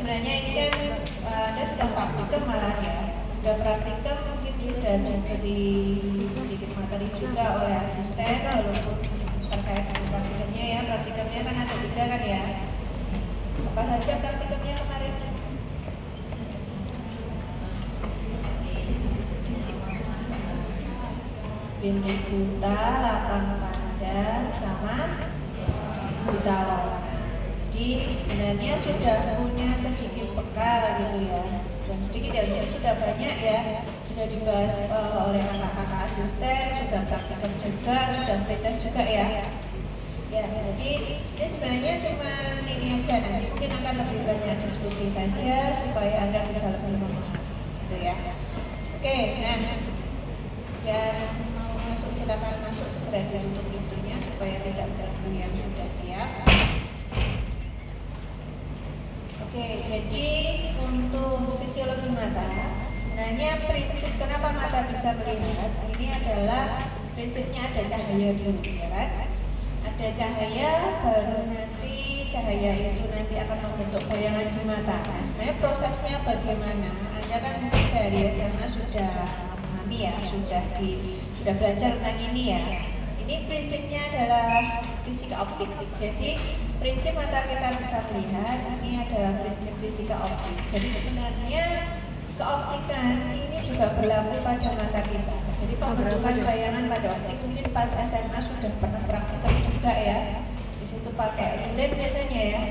sebenarnya ini kan Anda sudah praktikum malah ya. Sudah praktikum mungkin sudah diberi sedikit materi juga oleh asisten walaupun terkait dengan praktikumnya ya. Praktikumnya kan ada 3 kan ya. Apa saja praktikumnya kemarin? Bintik buta, lapang pandan, sama buta warna. Jadi sebenarnya sudah punya sedikit bekal gitu ya. Dan sedikit ya, ini sudah banyak ya. Sudah dibahas oleh kakak-kakak asisten, sudah praktikum juga, sudah pretest juga ya. Ya, jadi ini sebenarnya cuma ini aja, nanti mungkin akan lebih banyak diskusi saja supaya Anda bisa lebih memahami gitu ya. Oke, nah yang mau masuk silakan masuk, segera ditutup pintunya supaya tidak mengganggu yang sudah siap. Oke, jadi untuk fisiologi mata, sebenarnya prinsip kenapa mata bisa melihat ini adalah prinsipnya ada cahaya dulu ya kan? Ada cahaya, baru nanti cahaya itu nanti akan membentuk bayangan di mata. Nah, sebenarnya prosesnya bagaimana? Anda kan mungkin dari SMA sudah memahami ya, sudah belajar tentang ini ya. Ini prinsipnya adalah fisika optik. Jadi prinsip mata kita bisa melihat ini adalah prinsip fisika optik. Jadi sebenarnya keoptikan ini juga berlaku pada mata kita. Jadi pembentukan bayangan pada optik mungkin pas SMA sudah pernah praktikum juga ya. Di situ pakai lilin biasanya ya.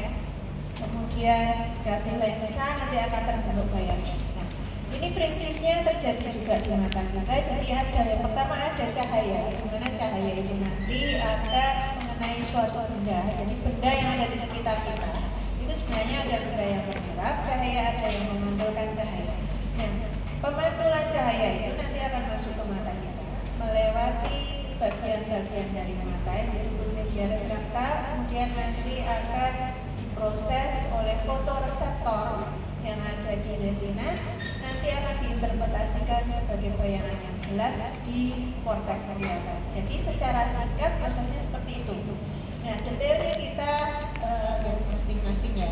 Kemudian dikasih lensa nanti akan terbentuk bayangan. Nah, ini prinsipnya terjadi juga di mata kita. Jadi ada yang pertama ada cahaya, di mana cahaya itu nanti akan mengenai suatu benda. Jadi benda yang ada di sekitar kita itu sebenarnya ada benda yang menyerap cahaya, ada yang memantulkan cahaya. Nah, pemantulan cahaya itu nanti akan masuk ke mata kita melewati bagian-bagian dari mata yang disebut media refrakta, kemudian nanti akan diproses oleh fotoreseptor yang ada di retina, nanti akan diinterpretasikan sebagai bayangan yang jelas di korteks penglihatan. Jadi secara singkat prosesnya seperti itu. Nah, detailnya kita masing-masing ya.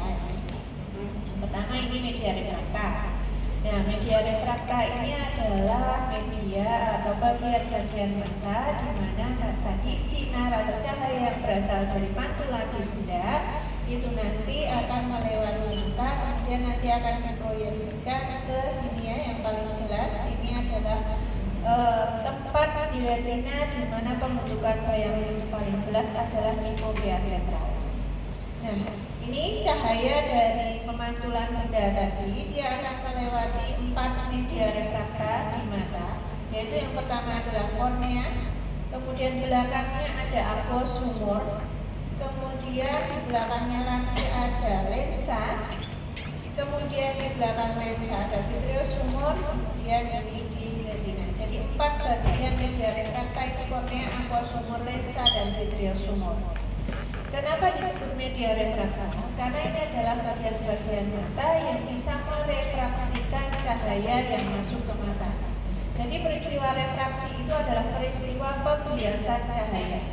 Yang pertama ini media refrakta. Nah, media refrakta ini adalah media atau bagian-bagian mata di mana tadi sinar atau cahaya yang berasal dari pantulan di benda itu nanti akan melewati mata, kemudian nanti akan diproyeksikan ke sini ya, yang paling jelas ini adalah tempat di retina di mana pembentukan bayangan itu paling jelas adalah di fovea centralis. Nah, ini cahaya dari pemantulan benda tadi, dia akan melewati 4 media refrakta di mata, yaitu yang pertama adalah kornea, kemudian belakangnya ada aqueous humor, kemudian di belakangnya lagi ada lensa, kemudian di belakang lensa ada vitreous humor, kemudian ini di retina. Jadi 4 bagian media refrakta itu kornea, aqueous humor, lensa, dan vitreous humor. Kenapa disebut media refrakta? Karena ini adalah bagian-bagian mata yang bisa merefraksikan cahaya yang masuk ke mata. Jadi peristiwa refraksi itu adalah peristiwa pembiasan cahaya.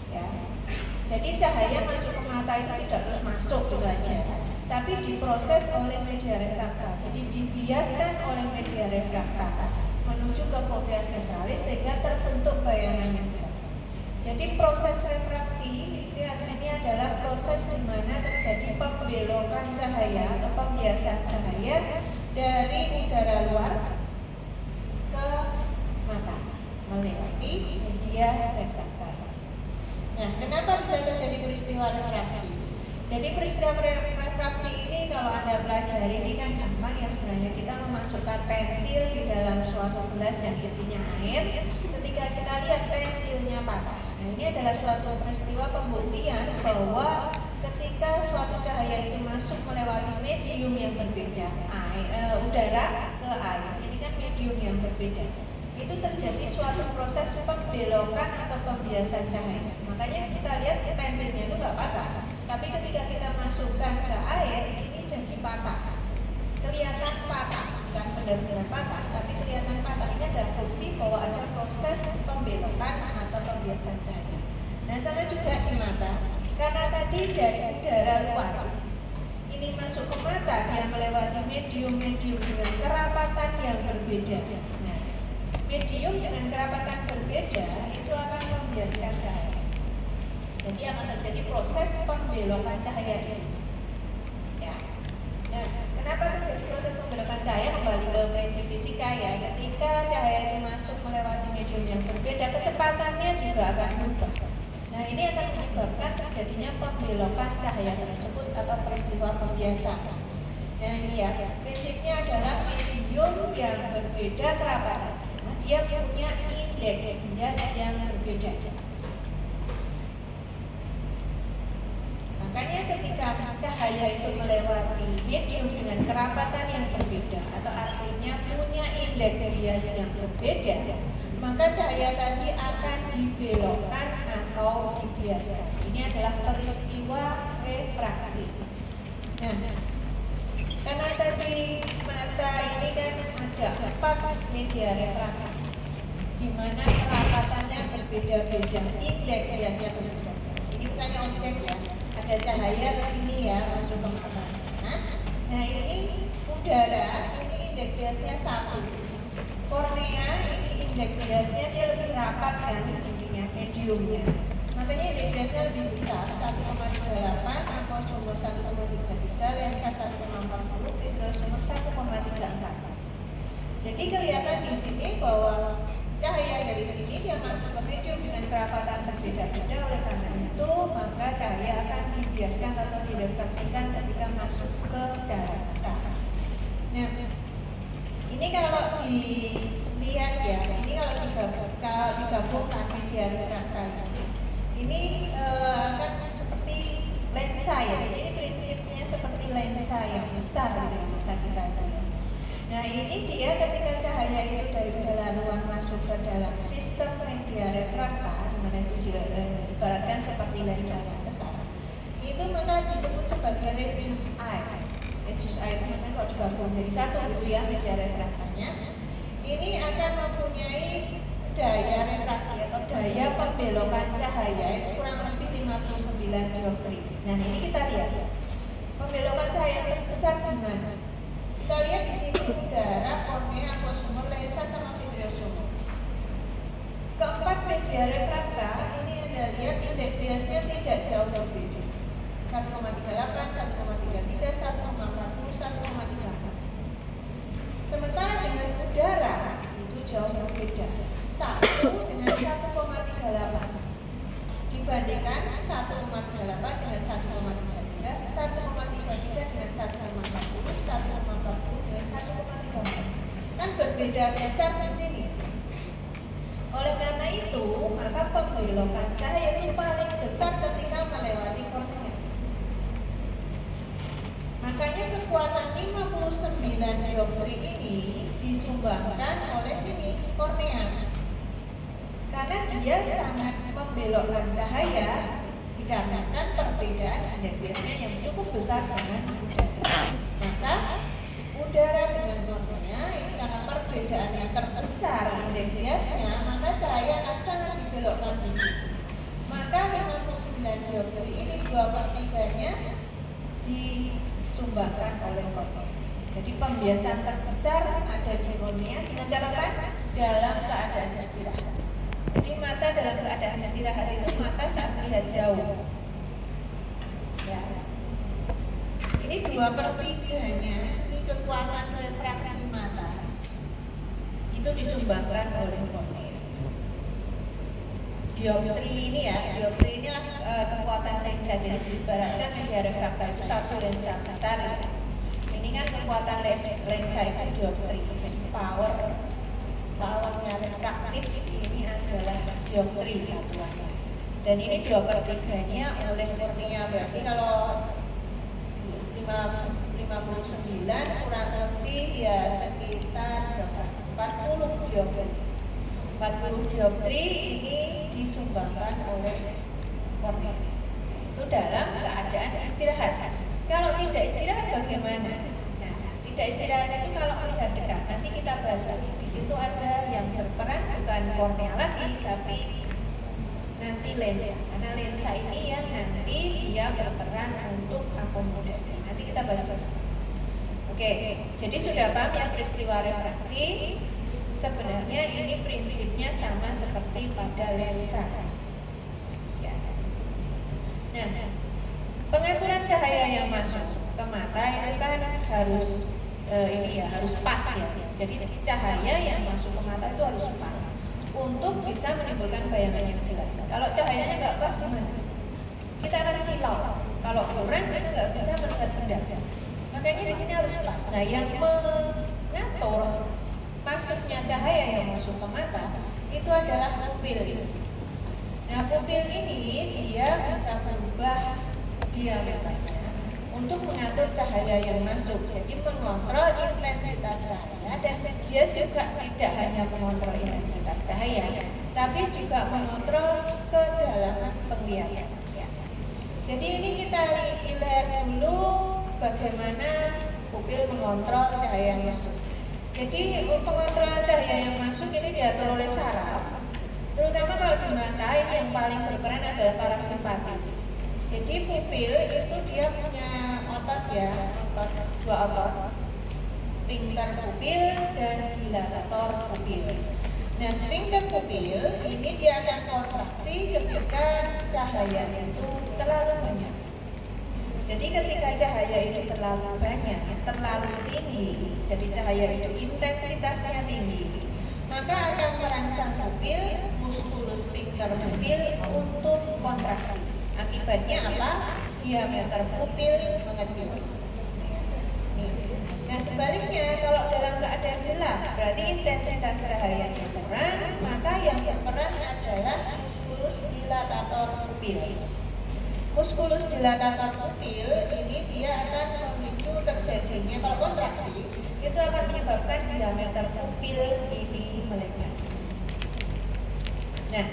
Ya. Jadi cahaya masuk ke mata itu tidak terus masuk gitu aja, tapi diproses oleh media refrakta. Jadi dibiaskan oleh media refrakta menuju ke fovea centralis sehingga terbentuk bayangan yang jelas. Jadi proses refraksi ini adalah proses di mana terjadi pembelokan cahaya atau pembiasan cahaya dari udara luar ke mata melewati media refrakta. Nah, kenapa bisa terjadi peristiwa refraksi? Jadi peristiwa refraksi ini kalau Anda pelajari ini kan gampang ya, sebenarnya kita memasukkan pensil di dalam suatu gelas yang isinya air. Ketika kita lihat pensilnya patah, nah ini adalah suatu peristiwa pembuktian bahwa ketika suatu cahaya itu masuk melewati medium yang berbeda, udara ke air, ini kan medium yang berbeda, itu terjadi suatu proses pembelokan atau pembiasan cahaya. Makanya kita lihat pensilnya itu nggak patah, tapi ketika kita masukkan ke air, ini jadi patah, kelihatan patah, bukan benar-benar patah, tapi kelihatan patah. Ini adalah bukti bahwa ada proses pembelokan atau pembiasan cahaya. Nah, sama juga di mata, karena tadi dari udara luar ini masuk ke mata, dia melewati medium-medium dengan kerapatan yang berbeda. Nah, medium dengan kerapatan berbeda itu akan membiaskan cahaya. Jadi akan terjadi proses pembelokan cahaya di situ. Ya. Nah, kenapa terjadi proses pembelokan cahaya? Kembali ke prinsip fisika ya. Ketika cahaya itu masuk melewati medium yang berbeda, kecepatannya juga akan berubah. Nah, ini akan menyebabkan terjadinya pembelokan cahaya tersebut atau peristiwa pembiasaan. Nah, ini ya, prinsipnya adalah medium yang berbeda kerapatannya, dia punya indeks bias yang berbeda. Makanya ketika cahaya itu melewati medium dengan kerapatan yang berbeda atau artinya punya indeks bias yang berbeda, maka cahaya tadi akan dibelokkan atau dibiaskan. Ini adalah peristiwa refraksi. Nah, karena tadi mata ini kan ada 4 media refraktif, di mana kerapatannya berbeda-beda, indeks biasnya berbeda. Ini misalnya objek ya, ada cahaya ke sini ya, masuk ke mata ke sana. Nah, ini udara, ini indeks biasnya 1. Kornea ini indeks biasnya dia lebih rapat kan, intinya mediumnya. Makanya indeks biasnya lebih besar, 1,38, aposumur 1,33, lensa 1,40, vidrosumur 1,34. Jadi kelihatan di sini bahwa cahaya dari sini dia masuk ke medium dengan kerapatan berbeda-beda. Oleh karena itu maka cahaya akan dibiaskan atau direfraksikan ketika masuk ke dalam mata. Nah, ini kalau dilihat ya, ini kalau digabungkan media refrakta ini akan seperti lensa ya. Ini prinsipnya seperti lensa yang besar di mata kita itu ya. Nah, ini dia ketika cahaya itu dari udara luar masuk ke dalam sistem media refrakta, di mana itu ibaratkan seperti lensa yang besar, itu maka disebut sebagai reduced eye. Reduced eye itu maksudnya kalau digabung jadi satu gitu ya media refraktanya, ini akan mempunyai daya refraksi atau daya pembelokan cahaya itu kurang lebih 59 dioptri. Nah, ini kita lihat pembelokan cahaya yang besar di mana? Kita lihat di sini udara, kornea, aposumur, lensa sama vidrosumur. Keempat media refrakta ini Anda lihat indeks biasnya tidak jauh berbeda. 1,38, 1,33, 1,40, 1,34. Sementara dengan udara itu jauh berbeda. 1 dengan 1,38 dibandingkan 1,38 dengan 1,33, 1,33 dengan 1,40, 1,40 dengan 1,34. Kan berbeda besar di sini. Oleh karena itu, maka pembelokan cahaya itu paling besar ketika melewati kornea. Makanya kekuatan 59 dioptri ini disumbangkan oleh ini kornea. Karena dia sangat membelokkan cahaya dikarenakan perbedaan indeks biasnya yang cukup besar dengan udara. Maka udara dengan kornea ini karena perbedaannya terbesar indeks biasnya, maka cahaya akan sangat dibelokkan di sini. Maka 59 dioptri ini 2/3-nya disumbangkan oleh kornea. Jadi pembiasaan terbesar ada di kornea dengan catatan dalam keadaan istirahat. Jadi mata dalam keadaan istirahat itu mata saat melihat jauh. Ya. Ini 2/3-nya ini kekuatan refraksi mata itu disumbangkan oleh kornea. Dioptri ini ya, dioptri inilah kekuatan lensa. Jadi ibaratkan media refrakta itu satu lensa besar. Ya. Ini kan kekuatan lensa itu dioptri. Jadi powernya refraktif ini adalah dioptri satuannya. Dan ini 2/3-nya oleh kornea. Berarti kalau 59 kurang lebih ya sekitar 40 dioptri. 40 dioptri ini disumbangkan oleh kornea. Itu dalam keadaan istirahat. Kalau tidak istirahat bagaimana? Nah, tidak istirahat itu kalau melihat dekat. Nanti kita bahas lagi. Di situ ada yang berperan bukan kornea lagi, tapi nanti lensa. Karena lensa ini yang nanti dia berperan untuk akomodasi. Nanti kita bahas dulu. Oke. Oke, jadi sudah paham ya peristiwa refraksi? Sebenarnya ini prinsipnya sama seperti pada lensa. Ya. Nah, pengaturan cahaya yang masuk ke mata itu kan harus harus pas ya. Jadi cahaya yang masuk ke mata itu harus pas untuk bisa menimbulkan bayangan yang jelas. Kalau cahayanya nggak pas gimana? Kita akan silau. Kalau kurang kita nggak bisa melihat benda. Makanya di sini harus pas. Nah, yang mengatur masuknya cahaya yang masuk ke mata itu adalah pupil ini. Nah, pupil ini dia bisa berubah diameternya untuk mengatur cahaya yang masuk. Jadi mengontrol intensitas cahaya, dan dia juga tidak hanya mengontrol intensitas cahaya, tapi juga mengontrol kedalaman penglihatan. Ya. Jadi ini kita lihat dulu bagaimana pupil mengontrol cahaya yang masuk. Jadi pengontrolan cahaya yang masuk ini diatur oleh saraf. Terutama kalau di mata ini yang paling berperan adalah parasimpatis. Jadi pupil itu dia punya otot ya, dua otot, sphincter pupil dan dilatator pupil. Nah, sphincter pupil ini dia akan kontraksi ketika cahaya itu terlalu banyak. Jadi ketika cahaya itu terlalu banyak, terlalu tinggi, jadi cahaya itu intensitasnya tinggi, maka akan merangsang pupil, muskulus sphincter pupil untuk kontraksi. Akibatnya apa? Diameter pupil mengecil. Nah, sebaliknya kalau dalam keadaan gelap, berarti intensitas cahayanya kurang, maka yang berperan adalah muskulus dilatator pupil. Muskulus dilatator pupil ini dia akan memicu terjadinya, kalau kontraksi itu akan menyebabkan diameter pupil ini melebar. Nah,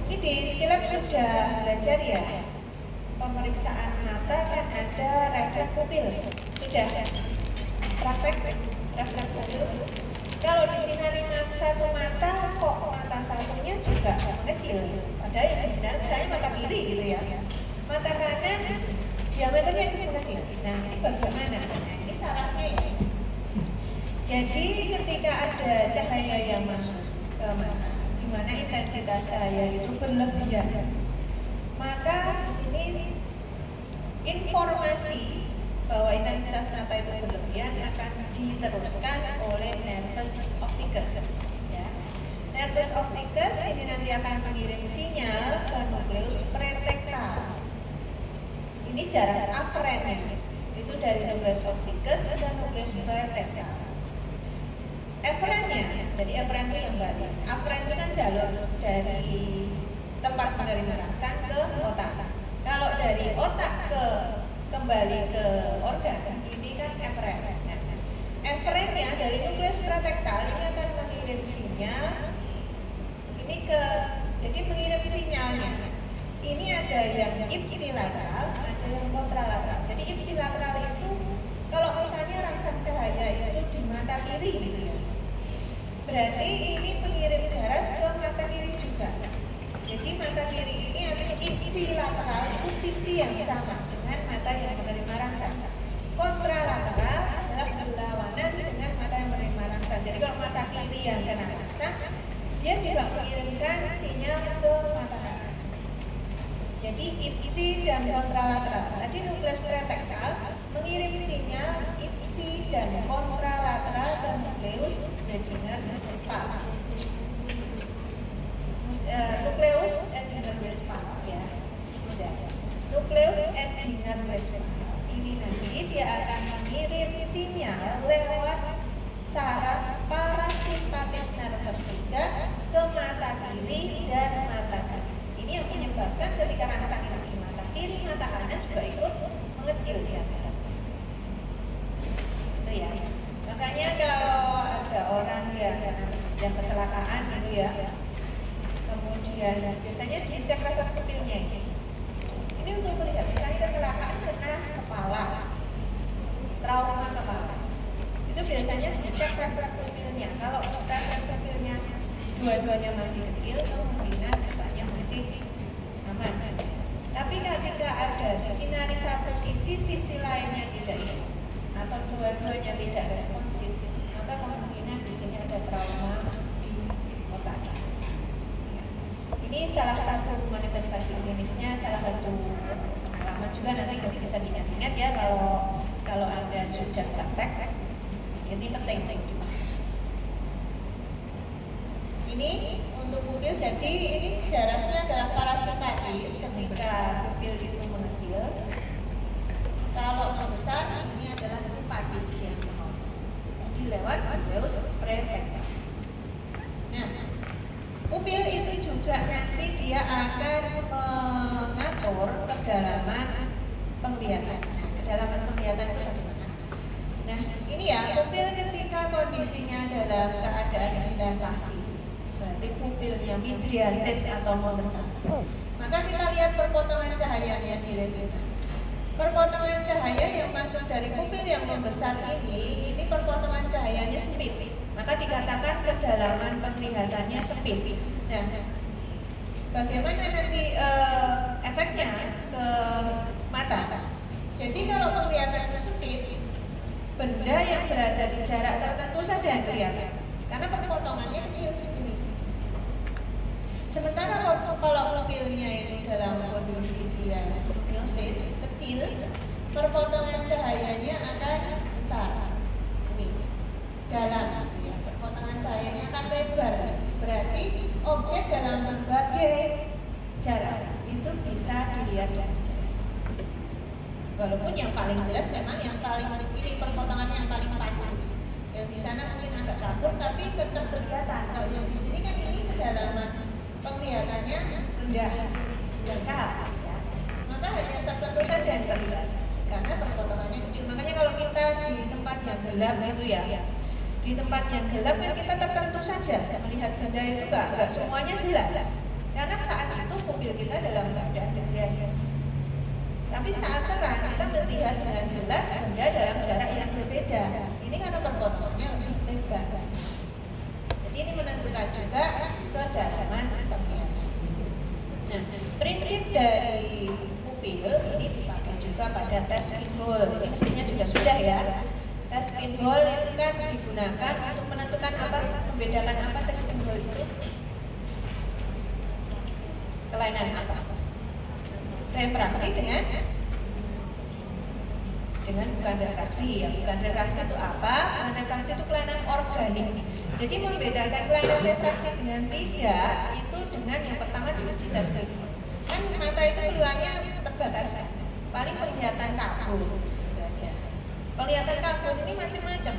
ini di skilab sudah belajar ya, pemeriksaan mata kan ada refleks pupil. Sudah praktek refleks pupil. Kalau disinari satu mata, kok mata satunya juga mengecil. Ada yang disinari misalnya mata kiri gitu ya, mata kanan diameternya itu mengecil. Nah, ini bagaimana? Nah, ini sarafnya ya. Jadi ketika ada cahaya yang masuk ke mata, di mana intensitas cahaya itu berlebihan, maka di sini informasi bahwa intensitas mata itu berlebihan akan diteruskan oleh nervus opticus. Ya. Nervus opticus ini nanti akan mengirim sinyal ke nukleus pretektal. Ini jarak afrennya, itu dari nukleus opticus ke nukleus pretektal. Efrennya, jadi efren itu yang balik. Afren itu kan jalur dari tempat penerima rangsang ke otak. Kalau dari otak kembali ke organ, ini kan efren. Nah, efrennya dari nukleus pretektal ini akan mengirim sinyal ini jadi mengirim sinyalnya. Ini ada yang ipsilateral, ada yang kontralateral. Jadi ipsilateral itu kalau misalnya rangsang cahaya itu di mata kiri gitu ya, berarti ini mengirim jarak ke mata kiri juga. Jadi mata kiri ini artinya ipsilateral itu sisi yang sama dengan mata yang menerima rangsang. Kontralateral adalah berlawanan dengan mata yang menerima rangsang. Jadi kalau mata kiri yang kena rangsang, dia juga mengirimkan sinyal ke mata kanan. Jadi ipsi dan kontralateral. Tadi nukleus pretektal mengirim sinyal ipsi dan kontralateral ke nukleus Edinger-Westphal. Nukleus Edinger-Westphal ya. Nukleus Edinger-Westphal ini nanti dia akan mengirim sinyal lewat saraf parasimpatis nervus 3 ke mata kiri dan mata kanan. Ini yang menyebabkan ketika rangsang itu di mata kiri, mata kanan juga ikut mengecil diameter. Itu ya. Makanya kalau ada orang yang kecelakaan gitu ya, kemudian biasanya dicek refleks pupilnya ini. Ini untuk melihat misalnya kecelakaan kena kepala, trauma kepala. Itu biasanya dicek refleks pupilnya. Kalau refleks pupilnya dua-duanya masih kecil, kemungkinan matanya masih aman. Tapi ketika ada disinari satu sisi lainnya tidak hidup, atau dua-duanya tidak responsif, maka kemungkinan di sini ada trauma di otaknya. Ya. Ini salah satu manifestasi klinisnya, salah satu pengalaman juga, nanti bisa diingat ya kalau Anda sudah praktek. Ini penting. Ini untuk pupil, jadi ini jaraknya adalah parasimpatis ketika pupil itu mengecil. Kalau membesar ini adalah simpatis yang menonton. Jadi lewat nucleus pretekta. Nah, pupil itu juga nanti dia akan mengatur kedalaman penglihatan. Nah, kedalaman penglihatan itu bagaimana? Nah, ini ya, pupil ketika kondisinya dalam keadaan dilatasi, berarti pupilnya midriasis atau membesar. Maka kita lihat perpotongan cahayanya di retina. Perpotongan cahaya yang masuk dari pupil yang membesar ini perpotongan cahayanya sempit. Maka dikatakan kedalaman penglihatannya sempit. Nah, bagaimana nanti efeknya ke mata? Jadi kalau penglihatan itu sempit, benda yang berada di jarak tertentu saja yang kelihatan, karena perpotongannya kecil ini. Sementara kalau pupilnya ini dalam kondisi dia miosis kecil, perpotongan cahayanya akan besar. Ini dalam, ya, perpotongan cahayanya akan lebar. Berarti objek dalam berbagai jarak itu bisa dilihat dengan jelas. Walaupun yang paling jelas memang yang paling ini perpotongan yang paling pas. Yang di sana mungkin agak kabur tapi tetap kelihatan. Kalau yang di sini kan ini kedalaman penglihatannya rendah, dangkal, ya. Maka hanya tertentu saja yang terlihat karena perpotongannya kecil. Makanya kalau kita di tempat yang gelap gitu ya, di tempat yang gelap kan kita tertentu saja melihat benda itu enggak semuanya jelas. Karena saat itu pupil kita dalam keadaan midriasis. Tapi saat terang kita melihat dengan jelas benda dalam jarak yang berbeda. Ini karena perpotongannya lebih lebar. Jadi ini menentukan juga kedalaman penglihatan. Nah, prinsip dari pupil ini dipakai juga pada tes pinhole. Ini mestinya juga sudah ya. Tes pinhole itu kan digunakan untuk menentukan apa, membedakan apa tes pinhole itu? Kelainan apa? Refraksi dengan bukan refraksi ya. Bukan refraksi itu apa? Bukan refraksi itu kelainan organik. Jadi membedakan kelainan refraksi dengan tidak itu dengan yang pertama diuji tes pinhole. Kan mata itu peluangnya terbatas, paling penglihatan kabur gitu aja. Penglihatan kabur ini macam-macam.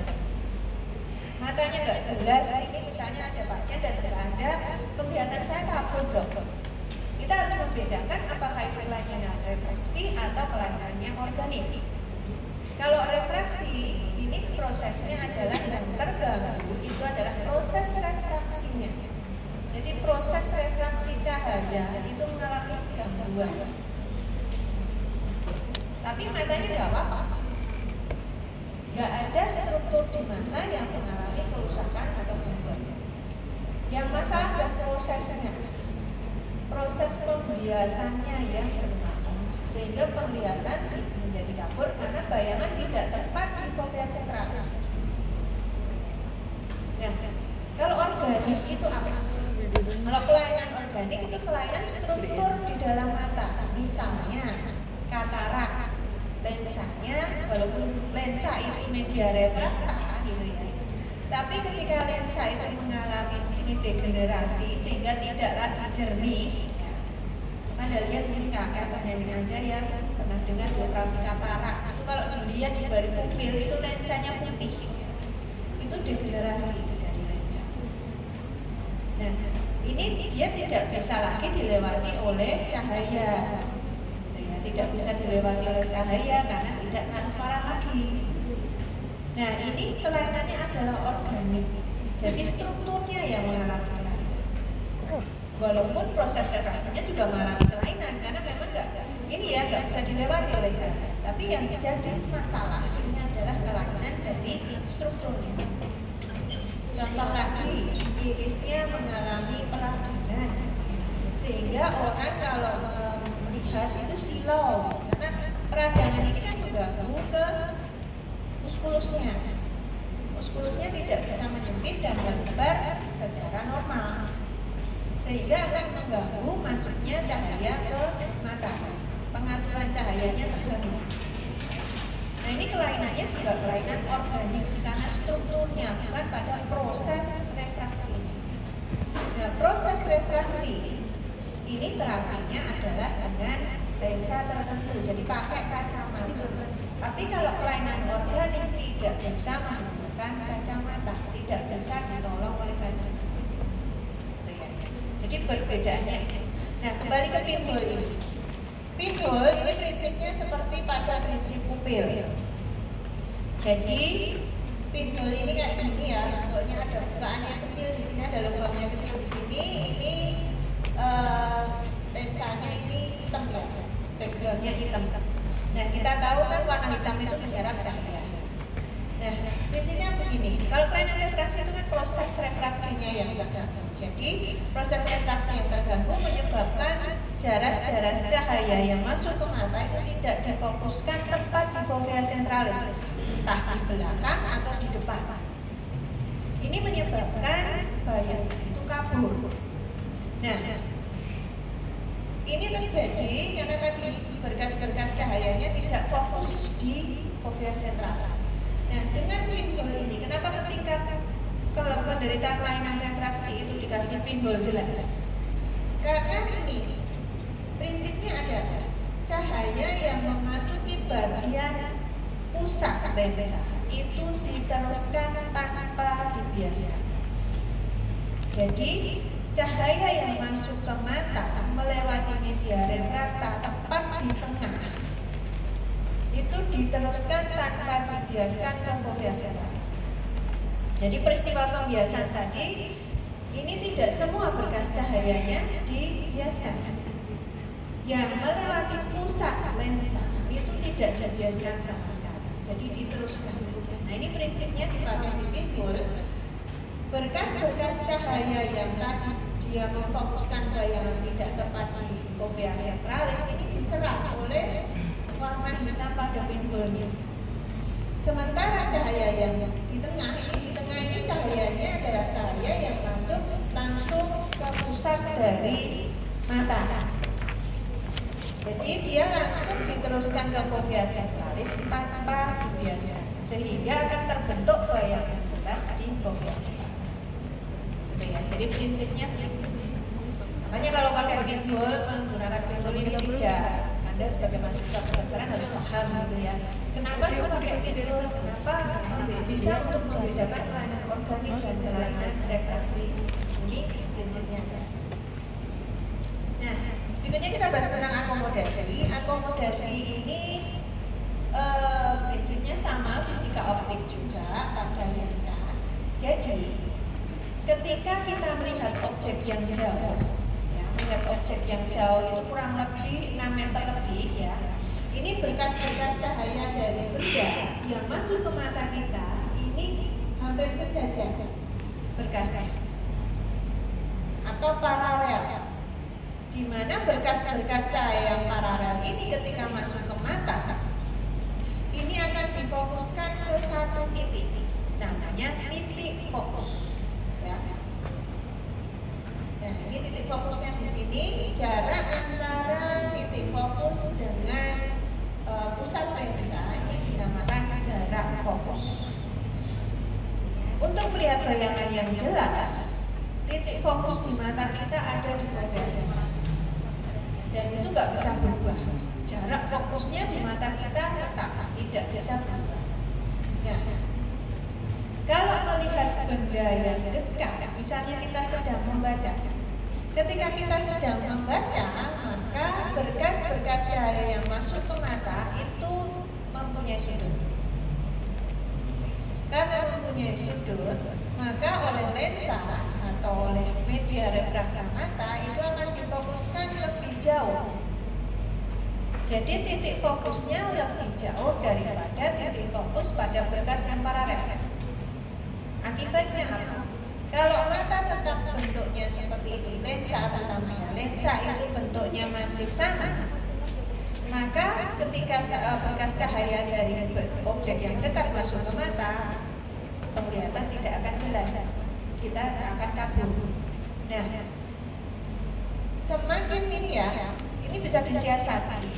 Matanya nggak jelas. Ini misalnya ada pasien datang ke Anda, penglihatan saya kabur dok. Kita harus membedakan apakah itu kelainan refraksi atau kelainannya organik. Kalau refraksi, ini prosesnya adalah yang terganggu itu adalah proses refraksinya. Jadi proses refraksi cahaya itu mengalami gangguan. Tapi matanya nggak apa-apa. Nggak ada struktur di mata yang mengalami kerusakan atau gangguan. Yang masalah adalah prosesnya. Proses pembiasannya yang bermasalah sehingga penglihatan menjadi kabur karena bayangan tidak tepat di fovea centralis. Nah, kalau organik itu apa? Kalau kelainan organik itu kelainan struktur di dalam mata. Misalnya katarak, lensanya walaupun lensa itu media refrakta gitu ya. Tapi ketika lensa itu mengalami di sini degenerasi sehingga tidak lagi jernih, ya. Anda lihat mungkin kakak atau nenek Anda yang pernah dengar operasi katarak itu kalau dilihat di bari pupil itu lensanya putih, itu degenerasi dari lensa. Nah, ini dia tidak bisa lagi dilewati oleh cahaya, gitu ya. Tidak bisa dilewati oleh cahaya karena tidak transparan lagi. Nah, ini kelainannya adalah organik. Jadi strukturnya yang mengalami kelainan. Walaupun proses refraksinya juga mengalami kelainan karena memang ini ya nggak bisa dilewati oleh cahaya. Tapi yang jadi masalah ini adalah kelainan dari strukturnya. Contoh lagi, irisnya mengalami peradangan sehingga orang kalau melihat itu silau karena peradangan ini kan mengganggu ke muskulasi muskulusnya. Muskulusnya tidak bisa menyempit dan melebar secara normal, sehingga akan mengganggu masuknya cahaya ke mata. Pengaturan cahayanya terganggu. Nah, ini kelainannya juga kelainan organik karena strukturnya, bukan pada proses refraksinya. Nah, proses refraksi ini terapinya adalah dengan lensa tertentu, jadi pakai kacamata. Tapi kalau kelainan organik tidak bisa menggunakan kacamata, tidak bisa ditolong oleh kacamata. Gitu ya. Jadi perbedaannya itu. Nah, kembali ke pinhole ini. Pinhole ini prinsipnya seperti pada prinsip pupil. Jadi pinhole ini kayak gini ya, bentuknya ada bukaan yang kecil di sini, ada lubangnya kecil di sini. Ini lensanya ini hitam ya, backgroundnya hitam. Nah, kita tahu kan warna hitam itu menyerap cahaya. Nah, prinsipnya begini, kalau kelainan refraksi itu kan proses refraksinya yang terganggu. Jadi proses refraksi yang terganggu menyebabkan jaras-jaras cahaya yang masuk ke mata itu tidak difokuskan tepat di fovea sentralis, entah di belakang atau di depan. Ini menyebabkan bayang itu kabur. Nah, ini terjadi karena tadi berkas-berkas cahayanya tidak fokus di fovea sentralis. Nah, dengan pinhole ini, kenapa ketika kalau penderita kelainan refraksi itu dikasih pinhole jelas? Karena ini prinsipnya adalah cahaya yang memasuki bagian pusat lensa itu diteruskan tanpa dibiaskan. Jadi cahaya yang masuk ke mata melewati media refrakta tepat di tengah itu diteruskan tanpa dibiaskan ke fovea sentralis. Jadi peristiwa pembiasan tadi ini tidak semua berkas cahayanya dibiaskan. Yang melewati pusat lensa itu tidak dibiaskan sama sekali. Jadi diteruskan saja. Nah, ini prinsipnya dipakai di pinhole. Berkas-berkas cahaya yang tadi dia memfokuskan bayangan tidak tepat di fovea sentralis ini diserap oleh warna hitam pada pinhole-nya. Sementara cahaya yang di tengah ini cahayanya adalah cahaya yang masuk langsung ke pusat dari mata. Jadi dia langsung diteruskan ke fovea sentralis tanpa dibiaskan, sehingga akan terbentuk bayangan jelas di fovea sentralis. Ya, jadi prinsipnya begitu. Makanya kalau pakai pinhole, menggunakan pinhole ini tidak, Anda sebagai mahasiswa kedokteran harus paham gitu ya. Kenapa sih pakai pinhole? Kenapa bisa untuk membedakan kelainan organik dan kelainan refraksi? Ini prinsipnya. Nah, berikutnya kita bahas tentang akomodasi. Akomodasi ini prinsipnya sama fisika optik juga pada lensa. Jadi ketika kita melihat objek yang jauh, ya, melihat objek yang jauh itu kurang lebih 6 meter lebih ya. Ini berkas-berkas cahaya dari benda yang masuk ke mata kita ini hampir sejajar berkasnya atau paralel. Di mana berkas-berkas cahaya yang paralel ini ketika masuk ke mata ini akan difokuskan ke satu titik, namanya titik fokus. Ya. Nah, ini titik fokusnya di sini. Jarak antara titik fokus dengan pusat lensa ini dinamakan jarak fokus. Untuk melihat bayangan yang jelas, titik fokus di mata kita ada di fovea sentralis, dan itu nggak bisa berubah. Jarak fokusnya di mata kita tetap tidak bisa berubah. Nah, kalau melihat benda yang dekat, misalnya kita sedang membaca. Ketika kita sedang membaca, maka berkas-berkas cahaya yang masuk ke mata itu mempunyai sudut. Karena mempunyai sudut, maka oleh lensa atau oleh media refrakta mata itu akan difokuskan lebih jauh. Jadi titik fokusnya lebih jauh daripada titik fokus pada berkas yang paralel. Akibatnya apa? Kalau mata tetap bentuknya seperti ini, lensa terutama ya, lensa itu bentuknya masih sama, Maka ketika berkas cahaya dari objek yang dekat masuk ke mata, penglihatan tidak akan jelas, kita akan kabur. Nah, semakin ini ya, ini bisa disiasati.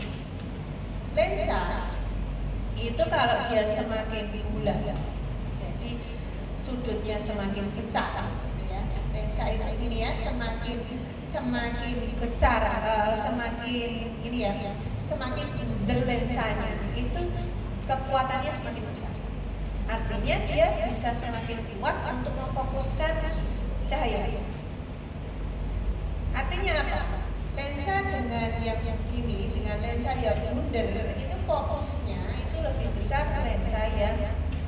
Lensa itu kalau dia semakin bulat, jadi sudutnya semakin besar, gitu ya. Lensa itu ini ya, semakin besar, semakin ini ya, semakin bunder lensanya, itu kekuatannya semakin besar. Artinya dia bisa semakin kuat untuk memfokuskan cahaya. Artinya apa? Lensa dengan yang segini, dengan lensa yang bundar, itu fokusnya itu lebih besar lensa yang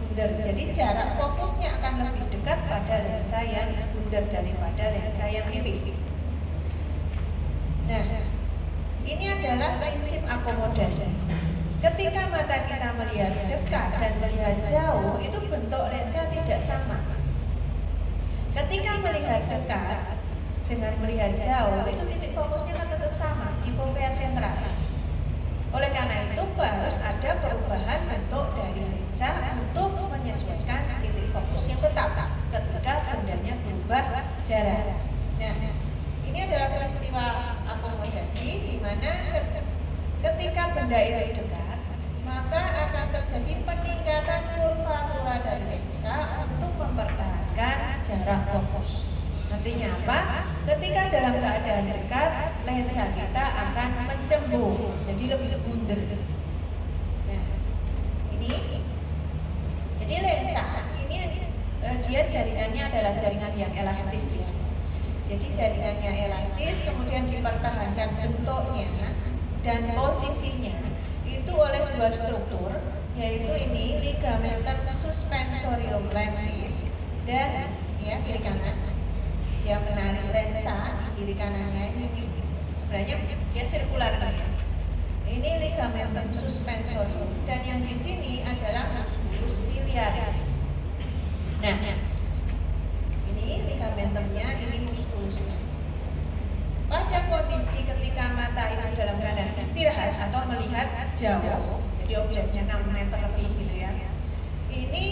bundar. Jadi jarak fokusnya akan lebih dekat pada lensa yang bundar daripada lensa yang tipis. Nah, ini adalah prinsip akomodasi. Ketika mata kita melihat dekat dan melihat jauh, itu bentuk lensa tidak sama. Ketika melihat dekat dengan melihat jauh, itu titik fokusnya kan tetap sama, di fovea sentralis. Oleh karena itu harus ada perubahan bentuk dari lensa untuk menyesuaikan titik fokus yang tetap ketika bendanya berubah jarak. Nah, ini adalah peristiwa akomodasi di mana ketika benda itu dekat, maka akan terjadi peningkatan kurvatura dari lensa untuk mempertahankan jarak fokus. Artinya apa? Ketika dalam keadaan dekat, lensa kita akan mencembung, jadi lebih bundar. Nah, ini jadi lensa ini dia jaringannya adalah jaringan yang elastis ya. Jadi jaringannya elastis, kemudian dipertahankan bentuknya dan posisinya itu oleh dua struktur, yaitu ini ligamentum suspensorium lentis dan ya kiri kanan yang menarik lensa di kiri kanannya ini sebenarnya dia sirkular ya. Ini ligamentum suspensorium dan yang di sini adalah musculus ciliaris. Nah, ini ligamentumnya, ini muskulusnya. Pada kondisi ketika mata itu dalam keadaan istirahat atau melihat jauh, jadi objeknya 6 meter lebih gitu ya. Ini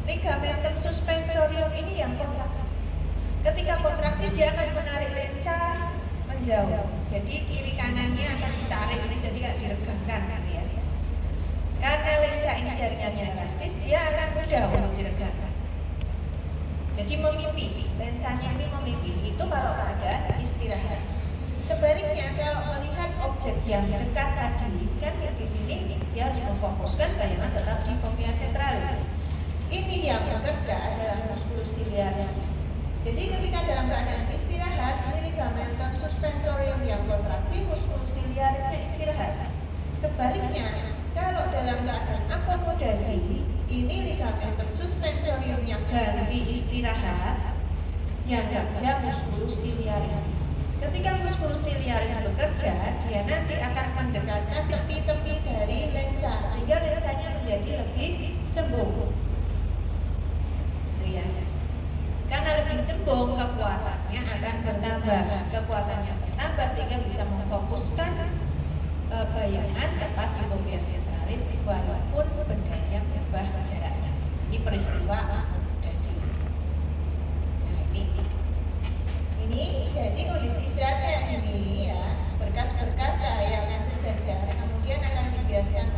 ligamentum suspensorium ini yang kontraksi. Ketika kontraksi dia akan menarik lensa menjauh. Jadi kiri kanannya akan ditarik ini, jadi nggak diregangkan gitu ya. Karena lensa ini jaringannya elastis, dia akan mudah untuk diregangkan. Jadi memimpi, lensanya ini memimpi. Itu kalau keadaan istirahat. Sebaliknya kalau melihat objek yang dekat tadi, kan yang di sini dia harus memfokuskan bayangan tetap di fovea centralis. Ini yang bekerja adalah musculus ciliaris. Jadi ketika dalam keadaan istirahat, ini ligamentum suspensorium yang kontraksi, musculus ciliarisnya istirahat. Sebaliknya, kalau dalam keadaan akomodasi, ini ligamentum suspensorium yang ganti istirahat, yang kerja musculus ciliaris. Ketika musculus ciliaris bekerja, dia nanti akan mendekatkan tepi-tepi dari lensa sehingga lensanya menjadi lebih cembung. Ya. Karena lebih cembung, kekuatannya akan bertambah. Kekuatannya bertambah sehingga bisa memfokuskan bayangan tepat di fovea centralis walaupun bendanya berubah jaraknya. Ini peristiwa akomodasi. Nah, ini jadi kondisi istirahat kayak gini ya, berkas-berkas cahaya yang sejajar kemudian akan dibiaskan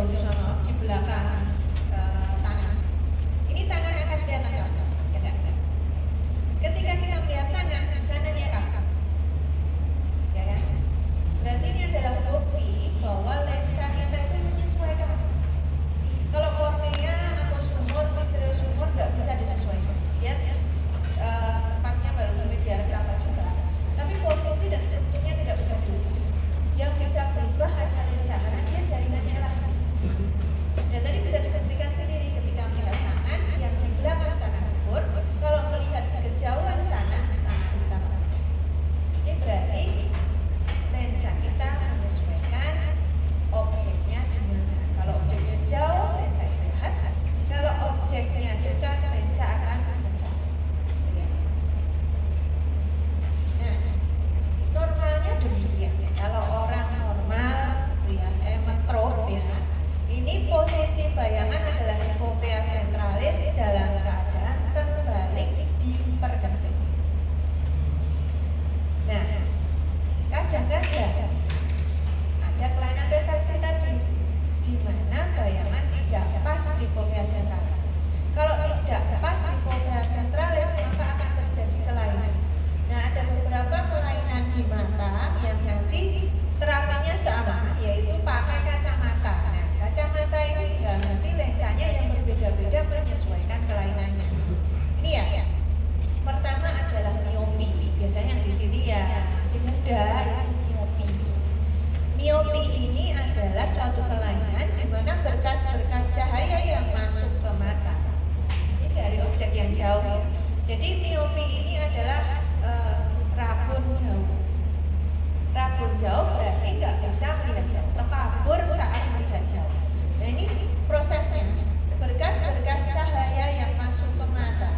jauh di sana di belakang tangan. Ini tangan akan kelihatan kakak, ya kan? Ketika kita melihat tangan, di sananya kakak, ya kan? Berarti ini adalah bukti bahwa lensa kita itu menyesuaikan. Kalau kornea atau sumur, vitreosumur nggak bisa disesuaikan, ya. Tempatnya barangkali medial apa juga, tapi posisi dan strukturnya tidak bisa berubah. Yang bisa berubah hanya lensa karena dia jaringannya elastis. Dan tadi bisa dibuktikan sendiri ketika melihat tangan yang di belakang sana kubur, kalau melihat di kejauhan sana tangan kita kubur. Ini berarti lensa kita menyesuaikan objeknya di mana. Kalau objeknya jauh, lensa istirahat. Kalau objeknya dekat, lensa akan pecah. Nah, normalnya demikian. Kalau orang normal, gitu ya, metrop ya. Ini posisi bayangan adalah di fovea centralis dalam keadaan terbalik diperkecil. Nah, kadang-kadang ada kelainan refraksi tadi, di mana bayangan tidak pas di fovea centralis. Kalau tidak pas di fovea centralis, maka akan terjadi kelainan. Nah, ada beberapa kelainan di mata yang nanti terapinya sama, yaitu pakai kacamata. Nah, kacamata ini tinggal nanti lensanya yang berbeda-beda menyesuaikan kelainannya. Ini ya. Pertama adalah miopi. Biasanya yang di sini ya masih muda, itu miopi. Miopi ini adalah suatu kelainan di mana berkas-berkas cahaya yang masuk ke mata. Ini dari objek yang jauh. Jadi miopi ini adalah rabun jauh. Rabun jauh berarti nggak bisa melihat jauh, atau kabur saat melihat jauh. Nah, ini prosesnya. Berkas-berkas cahaya yang masuk ke mata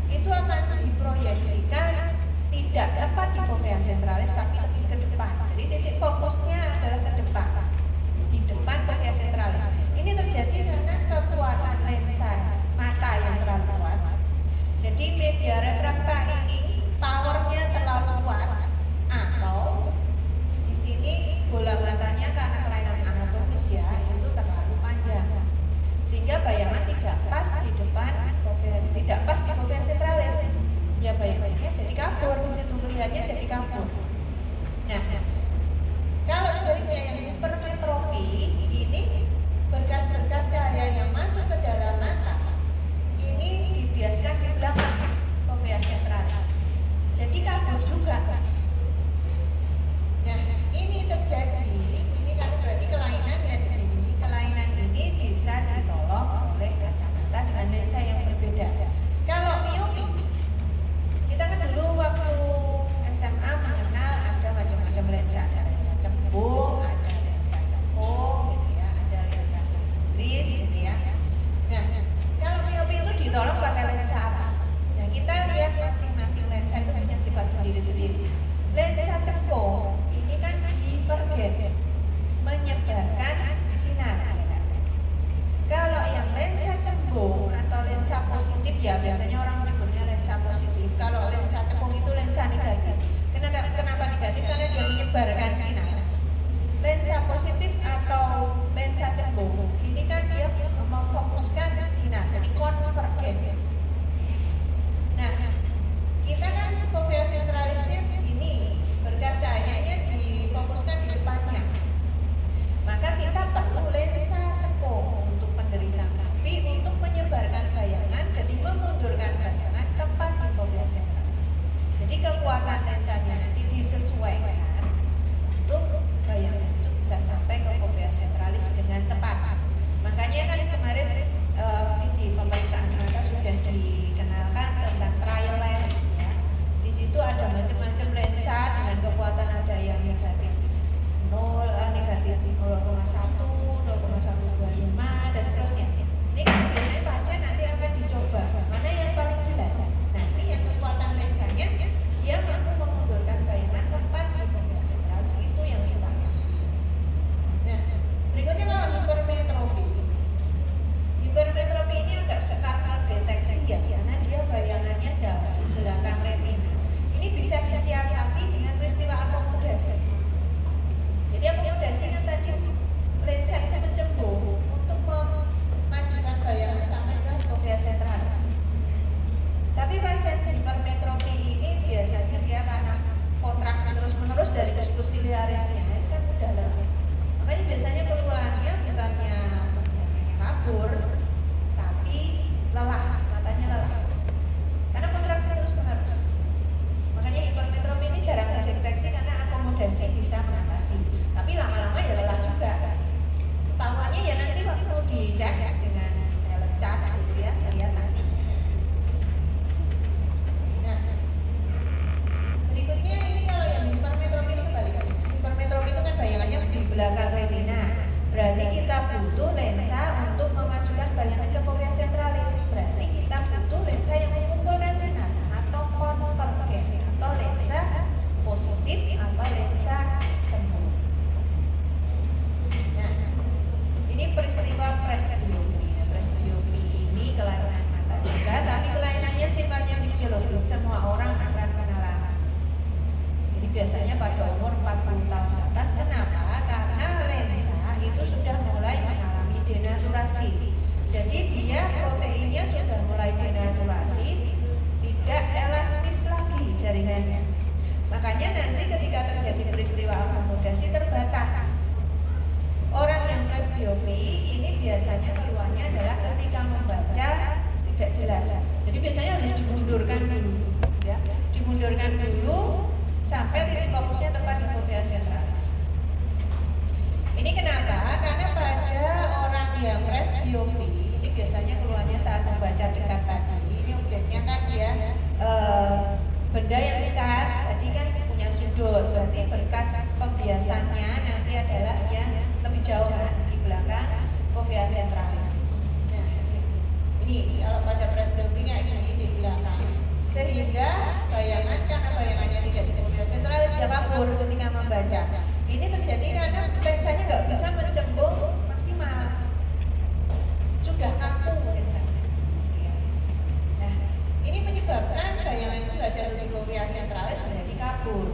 itu akan diproyeksikan tidak tepat di fovea centralis tapi lebih ke depan. Jadi titik fokusnya adalah ke depan, di depan fovea centralis. Ini terjadi karena kekuatan lensa mata yang terlalu kuat. Jadi media refrakta ini powernya terlalu kuat, atau di sini bola matanya karena kelainan anatomis ya itu terlalu panjang, sehingga bayangan tidak pas di depan fovea, tidak pas di fovea centralis. Ya bayangannya jadi kabur, di situ melihatnya jadi kabur. Nah, kalau sebaliknya yang hipermetropi ini berkas-berkas cahaya yang masuk ke dalam mata ini dibiaskan di belakang fovea centralis. Jadi kabur juga. Nah, ini terjadi. Ini kan berarti kelainan ya di sini. Kelainan ini bisa ditolong oleh kacamata dengan lensa yang berbeda. Kalau miopi, kita kan dulu waktu SMA mengenal ada macam-macam lensa. Ada lensa cembung, ada lensa cekung, gitu ya, ada lensa sentris, gitu ya. Nah, kalau miopi itu ditolong pakai lensa apa? Nah, kita lihat masing-masing lensa itu punya sifat sendiri-sendiri. Lensa cekung ini kan divergen, menyebarkan sinar. Kalau yang lensa cembung atau lensa positif ya biasanya orang menyebutnya lensa positif. Kalau lensa cekung itu lensa negatif. Kenapa negatif? Karena dia menyebarkan sinar. Lensa positif atau lensa cembung ini kan dia memfokuskan sinar, jadi konvergen. Nah, kita kan fovea centralisnya di sini, berkas cahayanya difokuskan di depannya. Maka kita perlu lensa cekung untuk penderita, tapi untuk menyebarkan bayangan, jadi memundurkan bayangan tepat di fovea centralis. Jadi kekuatan lensanya nanti disesuaikan untuk bayangan itu bisa sampai ke fovea centralis dengan tepat. dengan style cat gitu ya, kelihatan. Nah, berikutnya ini kalau yang hipermetropi itu kebalikannya. Hipermetropi itu kan bayangannya di belakang retina. Berarti kita butuh lensa untuk memajukan bayangan ke fovea centralis. Berarti kita butuh lensa yang mengumpulkan sinar atau konvergen atau lensa positif atau lensa cembung. Nah, ini peristiwa presbiopi. Nah, presbiopi ini kelainan mata juga, tapi kelainannya sifatnya fisiologis. Semua orang akan mengalami. Ini biasanya pada umur 40 tahun ke atas. Kenapa? Karena lensa itu sudah mulai mengalami denaturasi. Jadi dia proteinnya sudah mulai denaturasi, tidak elastis lagi jaringannya. Makanya nanti ketika terjadi peristiwa akomodasi terbatas. Orang yang presbiopi ini biasanya keluhannya adalah ketika membaca tidak jelas. Jadi biasanya harus dimundurkan dulu, ya. Dimundurkan dulu sampai titik fokusnya tepat di fovea centralis. Ini kenapa? Karena pada orang yang presbiopi ini biasanya keluhannya saat membaca dekat tadi. Ini objeknya kan dia benda yang dekat, tadi kan punya sudut, berarti bekas pembiasannya nanti adalah yang lebih jauh di belakang fovea centralis. Nah, ini kalau pada presbiopi kayak gini di belakang, sehingga bayangan karena bayangannya tidak di fovea centralis dia kabur ketika membaca. Ini terjadi karena lensanya nggak bisa mencembung maksimal, sudah kaku lensanya. Nah, ini menyebabkan bayangan itu nggak jatuh di fovea centralis menjadi kabur.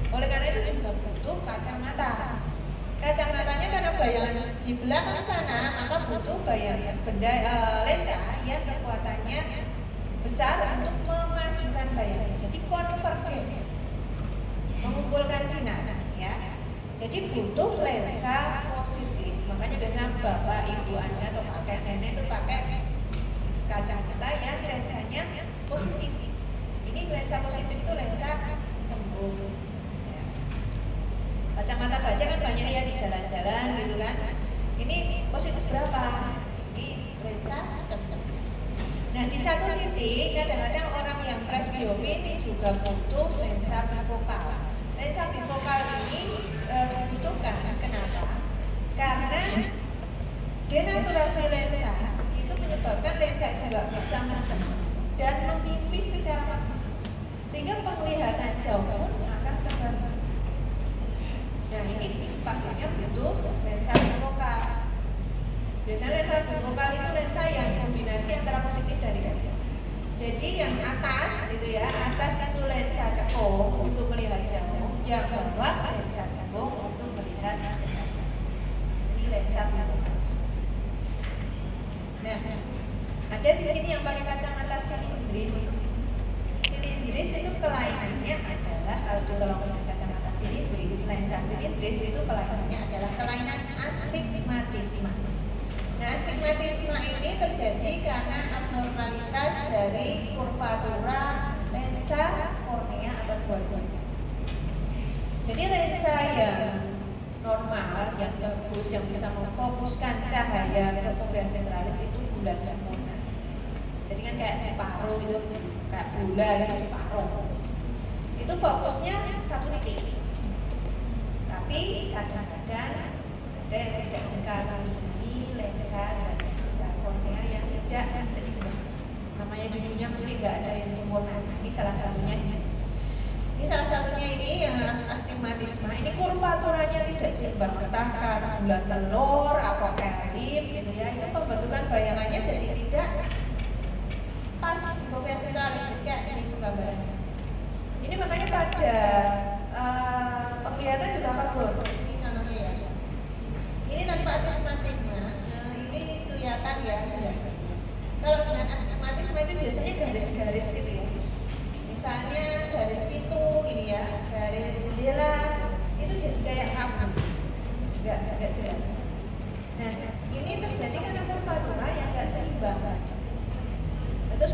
Oleh karena itu juga butuh kacamata. Kacamatanya karena bayangan di belakang sana, maka butuh bayangan lensa yang kekuatannya besar untuk memajukan bayangan. Jadi konvergen, mengumpulkan sinar, ya. Jadi butuh lensa positif. Makanya biasanya bapak, ibu anda atau kakek nenek itu pakai kacamata yang lensanya positif. Ini lensa positif itu lensa cembung. Ya. Kacamata baca kan banyak ya di jalan-jalan gitu kan. Ini positif berapa? Ini lensa cembung. Nah, di satu titik kadang-kadang orang yang presbiopi ini juga butuh lensa bifokal. Lensa bifokal ini dibutuhkan. Kenapa? Karena denaturasi lensa itu menyebabkan lensa itu nggak bisa mencembung dan memipih secara maksimal, sehingga penglihatan jauh pun akan terganggu. Nah, ini pasiennya butuh lensa bifokal. Biasanya lensa bifokal itu lensa yang kombinasi antara positif dan negatif. Jadi yang atas itu ya, atas itu lensa cekung untuk melihat jauh, yang bawah lensa cekung untuk melihat dekat. Ini lensa bifokal. Nah, ada di sini yang pakai kacamata silindris. Silindris itu kelainannya adalah kalau ditolong dengan kacamata silindris, lensa silindris itu kelainannya adalah kelainan astigmatisme. Nah, astigmatisme ini terjadi karena abnormalitas dari kurvatura lensa kornea atau dua-duanya. Jadi lensa yang normal, yang bagus, yang bisa memfokuskan cahaya ke fovea centralis itu bulat sempurna. Jadi kan kayak di paru itu, kayak bola gitu di paru. Itu fokusnya satu titik. Tapi kadang-kadang ada yang tidak dikali lensa dan kornea yang tidak seimbang. Namanya dudunya mesti nggak ada yang sempurna. Nah, ini salah satunya ini. Ini salah satunya ini yang astigmatisme. Ini kurvaturanya tidak seimbang, entah karena bulan telur atau elip gitu ya. Itu pembentukan bayangannya jadi tidak pas di fovea centralis. Kayak ini itu gambarannya. Ini makanya pada penglihatan juga kabur. Ini contohnya ya. Ini tanpa astigmatisme, ini kelihatan ya jelas. Kalau dengan astigmatisme itu biasanya garis-garis gitu ya. Misalnya garis pintu ini ya, garis jendela itu jadi kayak abu, nggak jelas. Nah, ini terjadi karena kurvatura yang nggak seimbang. Terus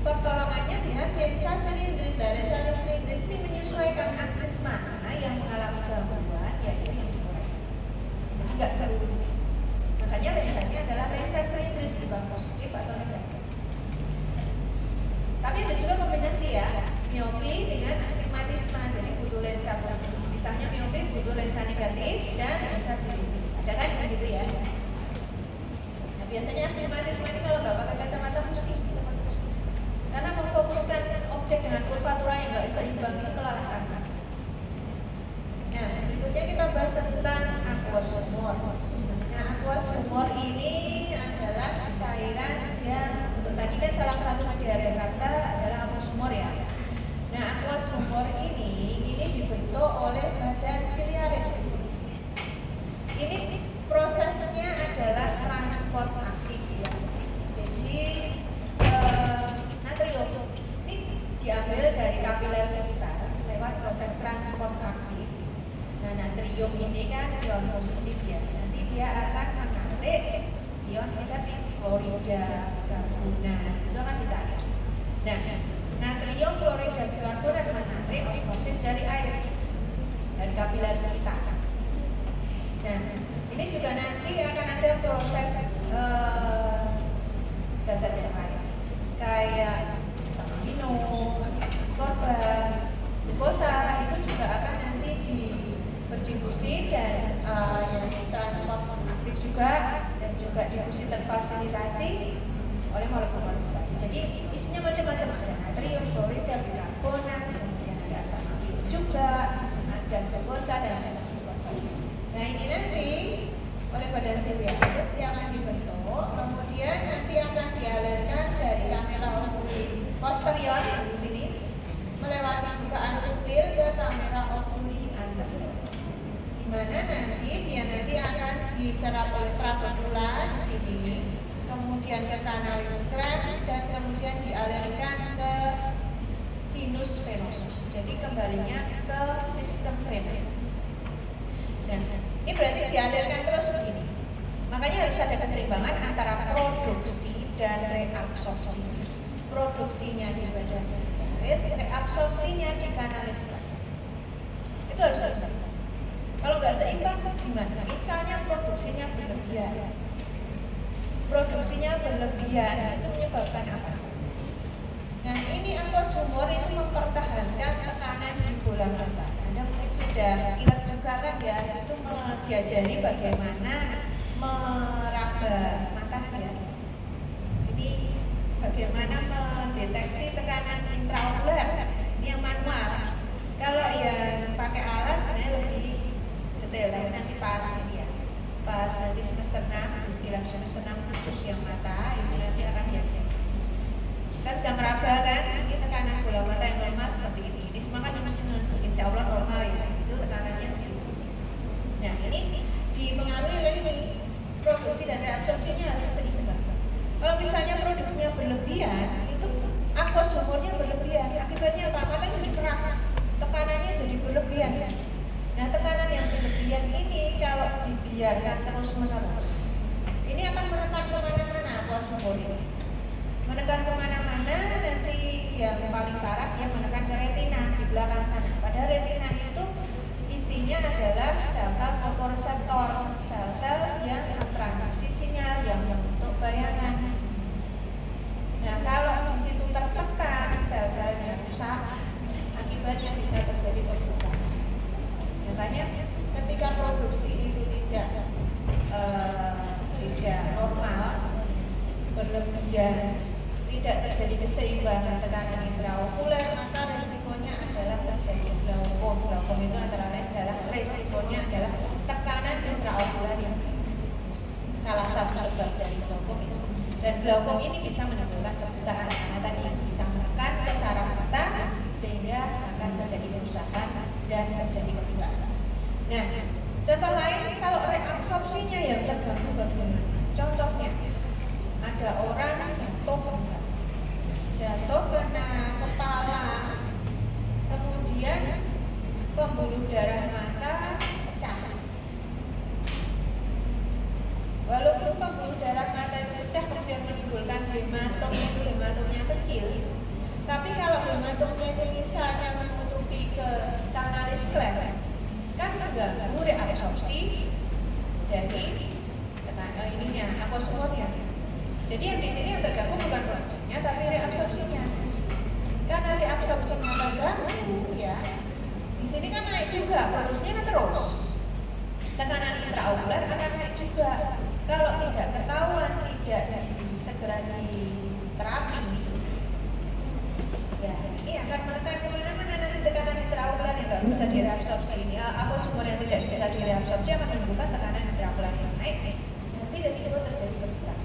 pertolongannya dengan lensa silindris. Lensa silindris ini menyesuaikan aksis mana yang mengalami gangguan, yaitu yang dikoreksi. Jadi nggak seluruhnya. Makanya lensanya adalah klorida bikarbonat itu akan ditarik. Nah, natrium klorida bikarbonat menarik osmosis dari air dari kapiler sekitar. Nah, ini juga nanti akan ada proses zat-zat yang lain kayak asam amino, asam askorbat, glukosa itu juga akan nanti berdifusi dan yang transport aktif juga dan juga difusi terfasilitasi oleh molekul-molekul tadi. Jadi isinya macam-macam, ada natrium, klorida, bikarbonat, kemudian ada asam amino juga, ada glukosa dan asam askorbat. Nah ini nanti oleh badan simbiosis yang akan dibentuk, kemudian nanti akan dialirkan dari kamera okuli posterior di sini melewati bukaan pupil ke kamera okuli anterior, di mana nanti dia akan diserap oleh trabekula di sini, kemudian ke kanalis cleft dan kemudian dialirkan ke sinus venosus. Jadi kembalinya ke sistem vena. Nah, ini berarti dialirkan terus begini. Makanya harus ada keseimbangan antara produksi dan reabsorpsi. Produksinya di badan simparis, reabsorpsinya di kanalis cleft. Itu harus seimbang. Kalau nggak seimbang gimana? Misalnya produksinya berlebihan. Produksinya berlebihan itu menyebabkan apa? Nah ini aquasumur itu mempertahankan tekanan di bola mata. Anda mungkin sudah sekilas juga kan ya, itu diajari bagaimana meraba mata ya. Ini bagaimana mendeteksi tekanan intraokuler. Ini yang manual. Kalau yang pakai alat sebenarnya lebih detail, tapi nanti pas ini ya. Pas nanti semester 6, di sekilas semester 6 khusus yang mata itu nanti akan diajari. Kita bisa meraba kan, ini tekanan bola mata yang normal seperti ini. Ini semua kan insya Allah normal ya, itu tekanannya segitu. Nah ini dipengaruhi oleh ini, produksi dan reabsorpsinya harus seimbang. Kalau misalnya produksinya berlebihan, itu aquasumurnya berlebihan. Akibatnya apa? Matanya jadi keras, tekanannya jadi berlebihan ya. Nah tekanan yang berlebihan ini kalau dibiarkan terus menerus, ini akan menekan kemana-mana aquasumur ini. Menekan kemana-mana, nanti yang paling parah dia menekan ke retina di belakang kanan. Pada retina itu isinya adalah sel-sel fotoreseptor, sel-sel yang mentransduksi sinyal yang membentuk bayangan. Nah kalau di situ tertekan, sel-selnya rusak, akibatnya bisa terjadi kebutaan. Makanya ketika produksi itu tidak normal, berlebihan, tidak terjadi keseimbangan tekanan intraokuler, maka resikonya adalah terjadi glaukom. Glaukom itu antara lain adalah resikonya adalah tekanan intraokuler yang salah satu sebab dari glaukom itu. Dan glaukom ini bisa menimbulkan kebutaan karena tadi bisa menekan ke saraf mata sehingga akan terjadi kerusakan dan terjadi kebutaan. Nah, contoh lain kalau reabsorpsinya yang terganggu bagaimana? Contohnya ada orang jatuh misalnya, jatuh kena kepala, kemudian pembuluh darah mata pecah. Walaupun pembuluh darah mata itu pecah kemudian menimbulkan hematom, itu hematomnya kecil, tapi kalau hematomnya itu misalnya menutupi ke kanalis cleft, kan mengganggu reabsorpsi dari ininya aquasumurnya. Jadi yang di sini yang terganggu bukan produksinya tapi reabsorpsinya. Karena reabsorpsinya terganggu ya, di sini kan naik juga, produksinya kan terus. Tekanan intraokuler akan naik juga. Kalau tidak ketahuan, tidak segera diterapi, ya ini akan menekan kemana-mana nanti tekanan intraokuler yang nggak bisa direabsorpsi. Aquasumur yang tidak bisa direabsorpsi akan menimbulkan tekanan intraokuler yang naik. Nanti resiko terjadi kebutaan.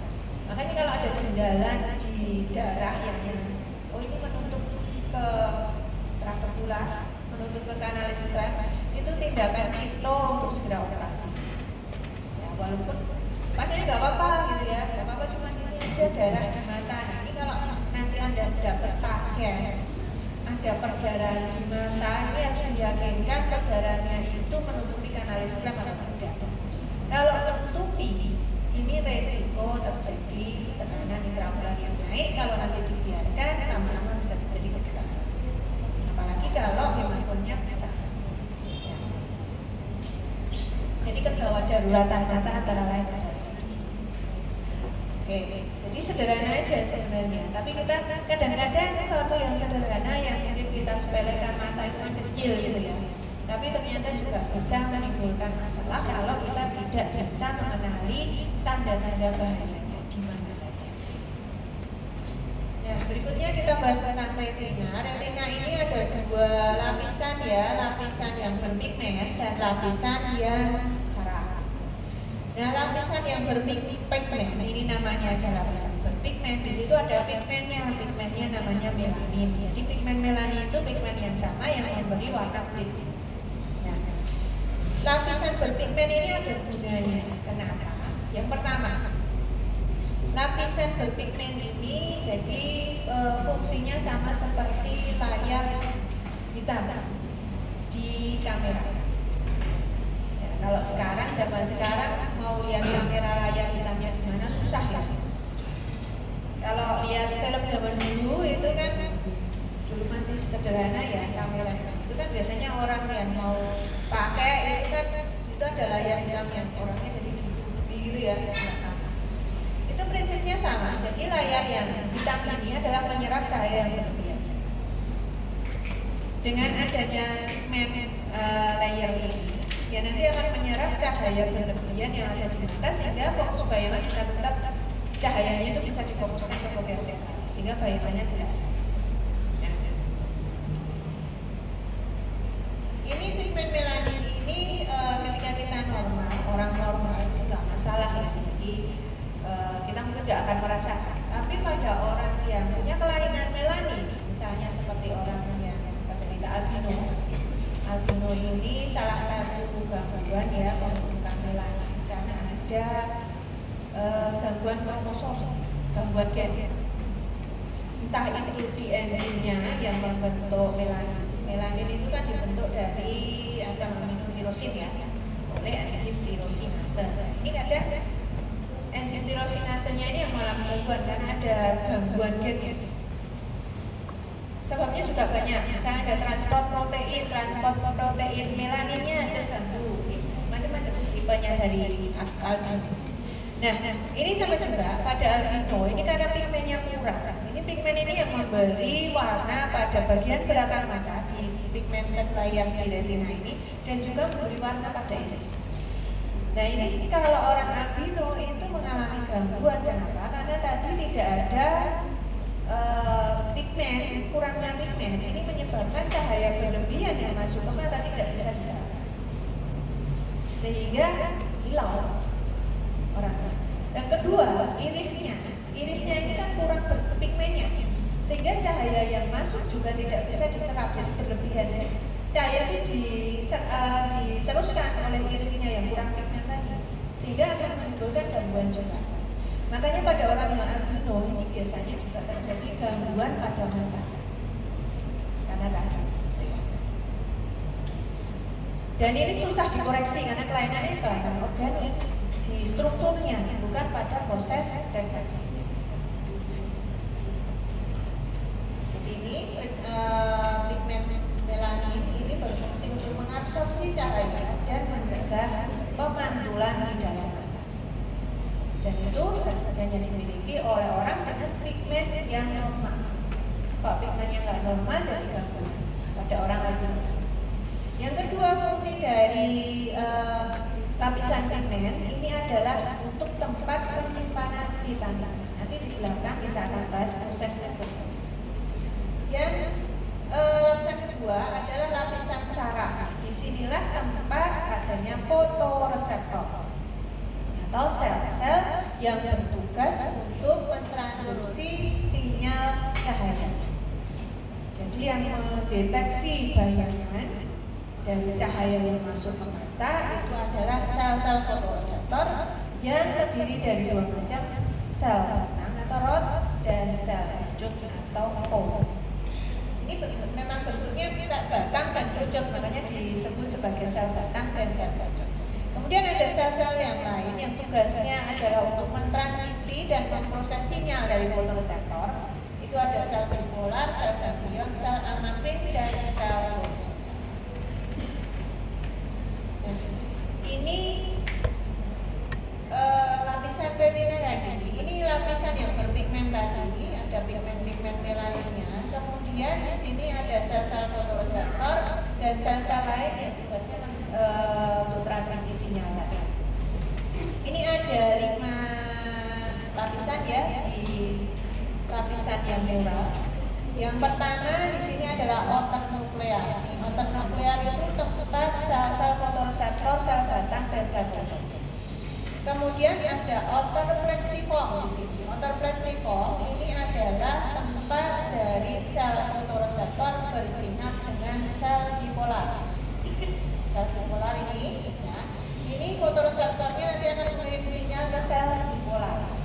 Makanya kalau ada jendalan di darah yang ini menutup ke trabekula, menutup ke kanalis cleft, itu tindakan sito untuk segera operasi. Ya, walaupun pasiennya nggak apa-apa gitu ya, nggak apa-apa, cuma ini aja darah di mata. Nah, ini kalau nanti Anda dapat pasien ada perdarahan di mata, ini harus diyakinkan perdarahannya itu menutupi kanalis cleft atau tidak. Kalau menutupi, ini resiko terjadi tekanan naik kalau nanti dibiarkan lama-lama bisa terjadi kebutahan. Apalagi kalau hematomnya besar. Ya. Jadi kegawat daruratan mata antara lain adalah jadi sederhana aja sebenarnya. Tapi kita kadang-kadang sesuatu yang sederhana yang mungkin kita sepelekan, mata itu kan kecil gitu ya. Tapi ternyata juga bisa menimbulkan masalah kalau kita tidak bisa mengenali tanda-tanda bahayanya di mana saja. Nah, berikutnya kita bahas tentang retina. Retina ini ada dua lapisan ya, lapisan yang berpigmen dan lapisan yang saraf. Nah, lapisan yang berpigmen ini namanya aja lapisan berpigmen. Di situ ada pigmennya namanya melanin. Jadi pigmen melanin itu pigmen yang sama yang memberi warna kulit. Nah, lapisan berpigmen ini ada gunanya. Kenapa? Yang pertama, lapisan berpigmen ini jadi fungsinya sama seperti layar hitam di kamera. Kalau sekarang, zaman sekarang mau lihat kamera layar hitamnya di mana susah ya. Kalau lihat film zaman dulu itu kan dulu masih sederhana ya kameranya. Itu kan biasanya orang yang mau pakai itu kan itu ada layar hitam yang orangnya jadi ditutupi gitu ya. Itu prinsipnya sama. Jadi layar yang hitam ini adalah penyerap cahaya yang berlebihan. Dengan adanya pigmen layer ini ya nanti akan menyerap cahaya berlebihan yang ada di mata sehingga fokus bayangan bisa tetap cahayanya itu bisa difokuskan ke fovea sentalis sehingga bayangannya jelas. Nah, ini pigmen melanin ini ketika kita normal, orang normal itu nggak masalah ya. Jadi kita mungkin nggak akan merasakan. Tapi pada orang yang punya kelainan melanin, misalnya seperti orang yang penderita albino ini salah satu gangguan ya pembentukan melanin karena ada gangguan kromosom, gangguan gen. Entah itu di enzimnya yang membentuk melanin. Melanin itu kan dibentuk dari asam amino tirosin ya, oleh enzim tirosinase. Ini kadang enzim tirosinasenya ini yang mengalami gangguan karena ada gangguan gen. Sebabnya juga banyak, misalnya ada transport protein melaninnya terganggu, macam-macam tipenya dari albino. Nah, ini sama juga pada albino, ini karena pigmennya kurang. Ini pigmen ini yang memberi warna pada bagian belakang mata di pigmented layer di retina ini dan juga memberi warna pada iris. Nah, ini kalau orang albino itu mengalami gangguan, kenapa? Karena tadi tidak ada pigmen, kurangnya pigmen ini menyebabkan cahaya berlebihan yang masuk ke mata tidak bisa diserap sehingga silau orangnya. Yang kedua, irisnya ini kan kurang pigmennya sehingga cahaya yang masuk juga tidak bisa diserap, jadi berlebihan. Jadi cahaya itu diteruskan oleh irisnya yang kurang pigmen tadi sehingga akan menimbulkan gangguan juga. Makanya pada orang yang albino ini biasanya juga terjadi gangguan pada mata karena tadi. Dan ini susah dikoreksi karena kelainannya kelainan organik di strukturnya, bukan pada proses refleksinya. Jadi ini pigmen melanin ini berfungsi untuk mengabsorpsi cahaya dan mencegah pemantulan di dalam mata. Dan itu hanya dimiliki oleh orang dengan pigmen yang normal. Kalau pigmen yang nggak normal jadi gangguan pada orang albino. Yang kedua, fungsi dari lapisan pigmen ini adalah untuk tempat penyimpanan vitamin. Nanti di belakang kita akan bahas prosesnya bagaimana. Yang lapisan kedua adalah lapisan saraf. Disinilah tempat adanya fotoreseptor atau sel-sel yang bertugas untuk mentransduksi sinyal cahaya. Jadi yang mendeteksi bayangan dari cahaya yang masuk ke mata itu adalah sel-sel fotoreseptor yang terdiri dari dua macam, sel batang atau rod dan sel kerucut atau cone. Ini memang bentuknya batang dan kerucut, makanya disebut sebagai sel batang dan sel kerucut. Kemudian ada sel-sel yang lain yang tugasnya adalah untuk mentransmisi dan memproses sinyal dari fotoreseptor. Itu ada sel bipolar, sel ganglion, sel amakrin, dan sel horizontal. Nah, ini lapisan retina kayak gini. Ini lapisan yang berpigmen tadi, ada pigmen-pigmen melaninnya. Kemudian di sini ada sel-sel fotoreseptor dan sel-sel lain yang tugasnya untuk transmisi sinyal. Ini ada 5 lapisan ya di lapisan yang neural. Yang pertama di sini adalah otot nuklear. Otot nuklear itu tempat sel-sel fotoreseptor, sel batang, dan sel jantung. Kemudian ada outer plexiform di sini. Outer plexiform ini adalah tempat dari sel fotoreseptor bersinap dengan sel bipolar. Sel bipolar ini, ya, ini fotoreseptornya nanti akan mengirim sinyal ke sel bipolar.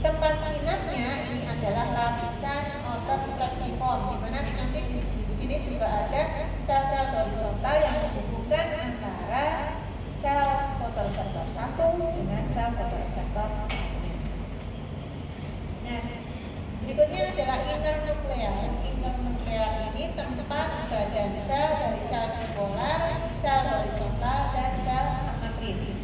Tempat sinapnya ini adalah lapisan outer plexiform, di mana nanti di sini juga ada sel-sel horizontal yang menghubungkan antara sel fotoreseptor satu dengan sel fotoreseptor lainnya. Nah, berikutnya adalah inner nuklear. Inner nuklear ini tempat badan sel dari sel bipolar, sel horizontal, dan sel amakrin.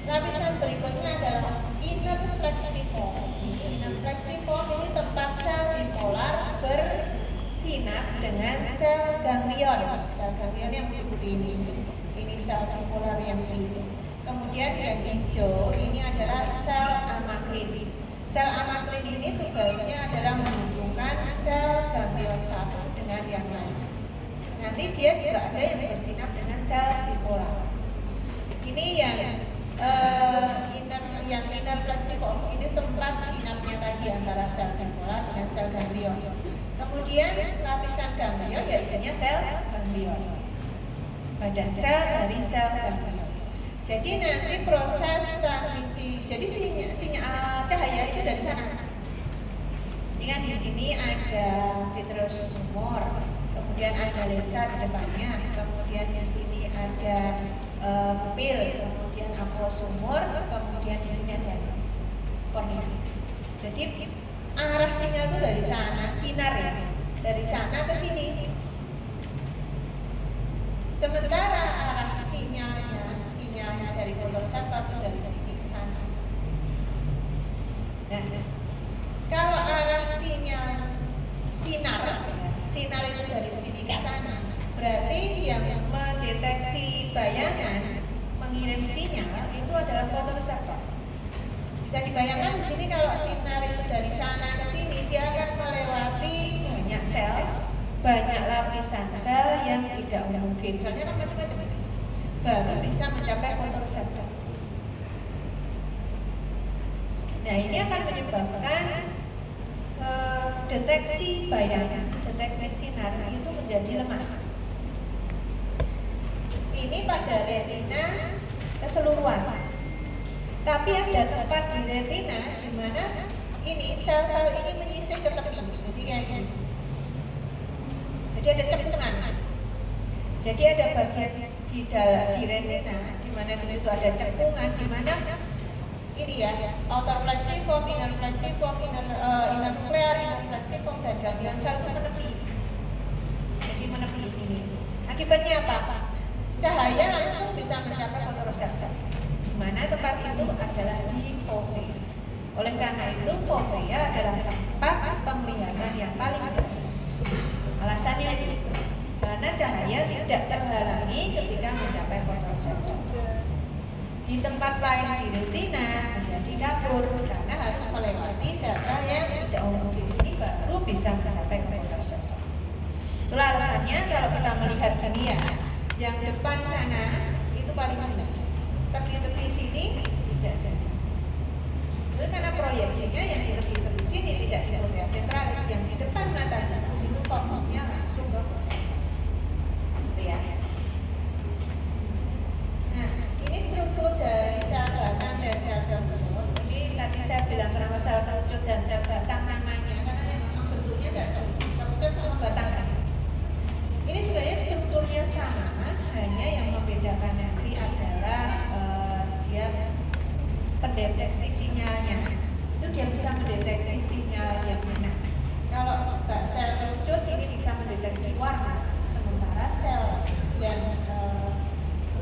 Lapisan berikutnya adalah inner plexiform. Inner plexiform ini tempat sel bipolar bersinap dengan sel ganglion. Sel ganglion yang putih ini sel bipolar yang ini. Kemudian yang hijau ini adalah sel amakrin. Sel amakrin ini tugasnya adalah menghubungkan sel ganglion satu dengan yang lain. Nanti dia juga ada yang bersinap dengan sel bipolar. Ini yang inner plexiform ini tempat sinapnya tadi antara sel bipolar dengan sel ganglion. Kemudian lapisan ganglion ya isinya sel ganglion. Badan sel dari sel ganglion. Jadi nanti proses transmisi, jadi sinyal cahaya itu dari sana. Ini kan di sini ada vitreous tumor, kemudian ada lensa di depannya, kemudian di sini ada pupil, kemudian aqueous humor, kemudian di sini ada kornea. Jadi arah sinyal itu dari sana, sinar ya, dari sana ke sini. Sementara arah sinyalnya dari fotoreseptor itu dari sini ke sana. Nah, kalau arah sinar itu dari sini ke sana, berarti yang mendeteksi bayangan, mengirim sinyal itu adalah fotoreseptor. Bisa dibayangkan di sini kalau sinar itu dari sana ke sini, dia akan melewati banyak sel, banyak lapisan sel yang tidak mungkin, soalnya macam-macam itu, baru bisa mencapai fotoreseptor. Nah, ini akan menyebabkan deteksi bayangan, deteksi sinar itu menjadi lemah. Ini pada retina keseluruhan. Tapi ada tempat di retina di mana ini sel-sel ini menyisir ke tepi. Jadi kayak gini. Jadi ada cekungan. Jadi ada bagian di retina di mana di situ ada cekungan, di mana ini ya, outer plexiform, inner plexiform, inner nuclear, inner plexiform, dan ganglion sel itu menepi. Jadi menepi ini. Akibatnya apa? Cahaya langsung bisa mencapai fotoreseptor. Di mana tempat itu adalah di fovea. Oleh karena itu fovea adalah tempat penglihatan yang paling jelas. Alasannya itu karena cahaya tidak terhalangi ketika mencapai fotoreseptor. Di tempat lain di retina menjadi kabur karena harus melewati sel-sel yang tidak mungkin ini baru bisa mencapai ke fotoreseptor. Itulah alasannya kalau kita melihat gini ya, yang depan sana itu paling jelas, tepi-tepi sini tidak jelas. Itu karena proyeksinya yang di tepi-tepi sini tidak di fovea sentralis, yang di depan mata kita itu fokusnya langsung ke fovea sentralis. Gitu ya. Nah, ini struktur dari sel batang dan sel kerucut. Ini tadi saya bilang kenapa sel kerucut dan sel batang namanya karena memang bentuknya sel kerucut sama batang kan. Ini sebenarnya strukturnya sama, hanya yang membedakan nanti mendeteksi sinyalnya, itu dia bisa mendeteksi sinyal yang mana. Kalau sel kerucut ini bisa mendeteksi warna, sementara sel yang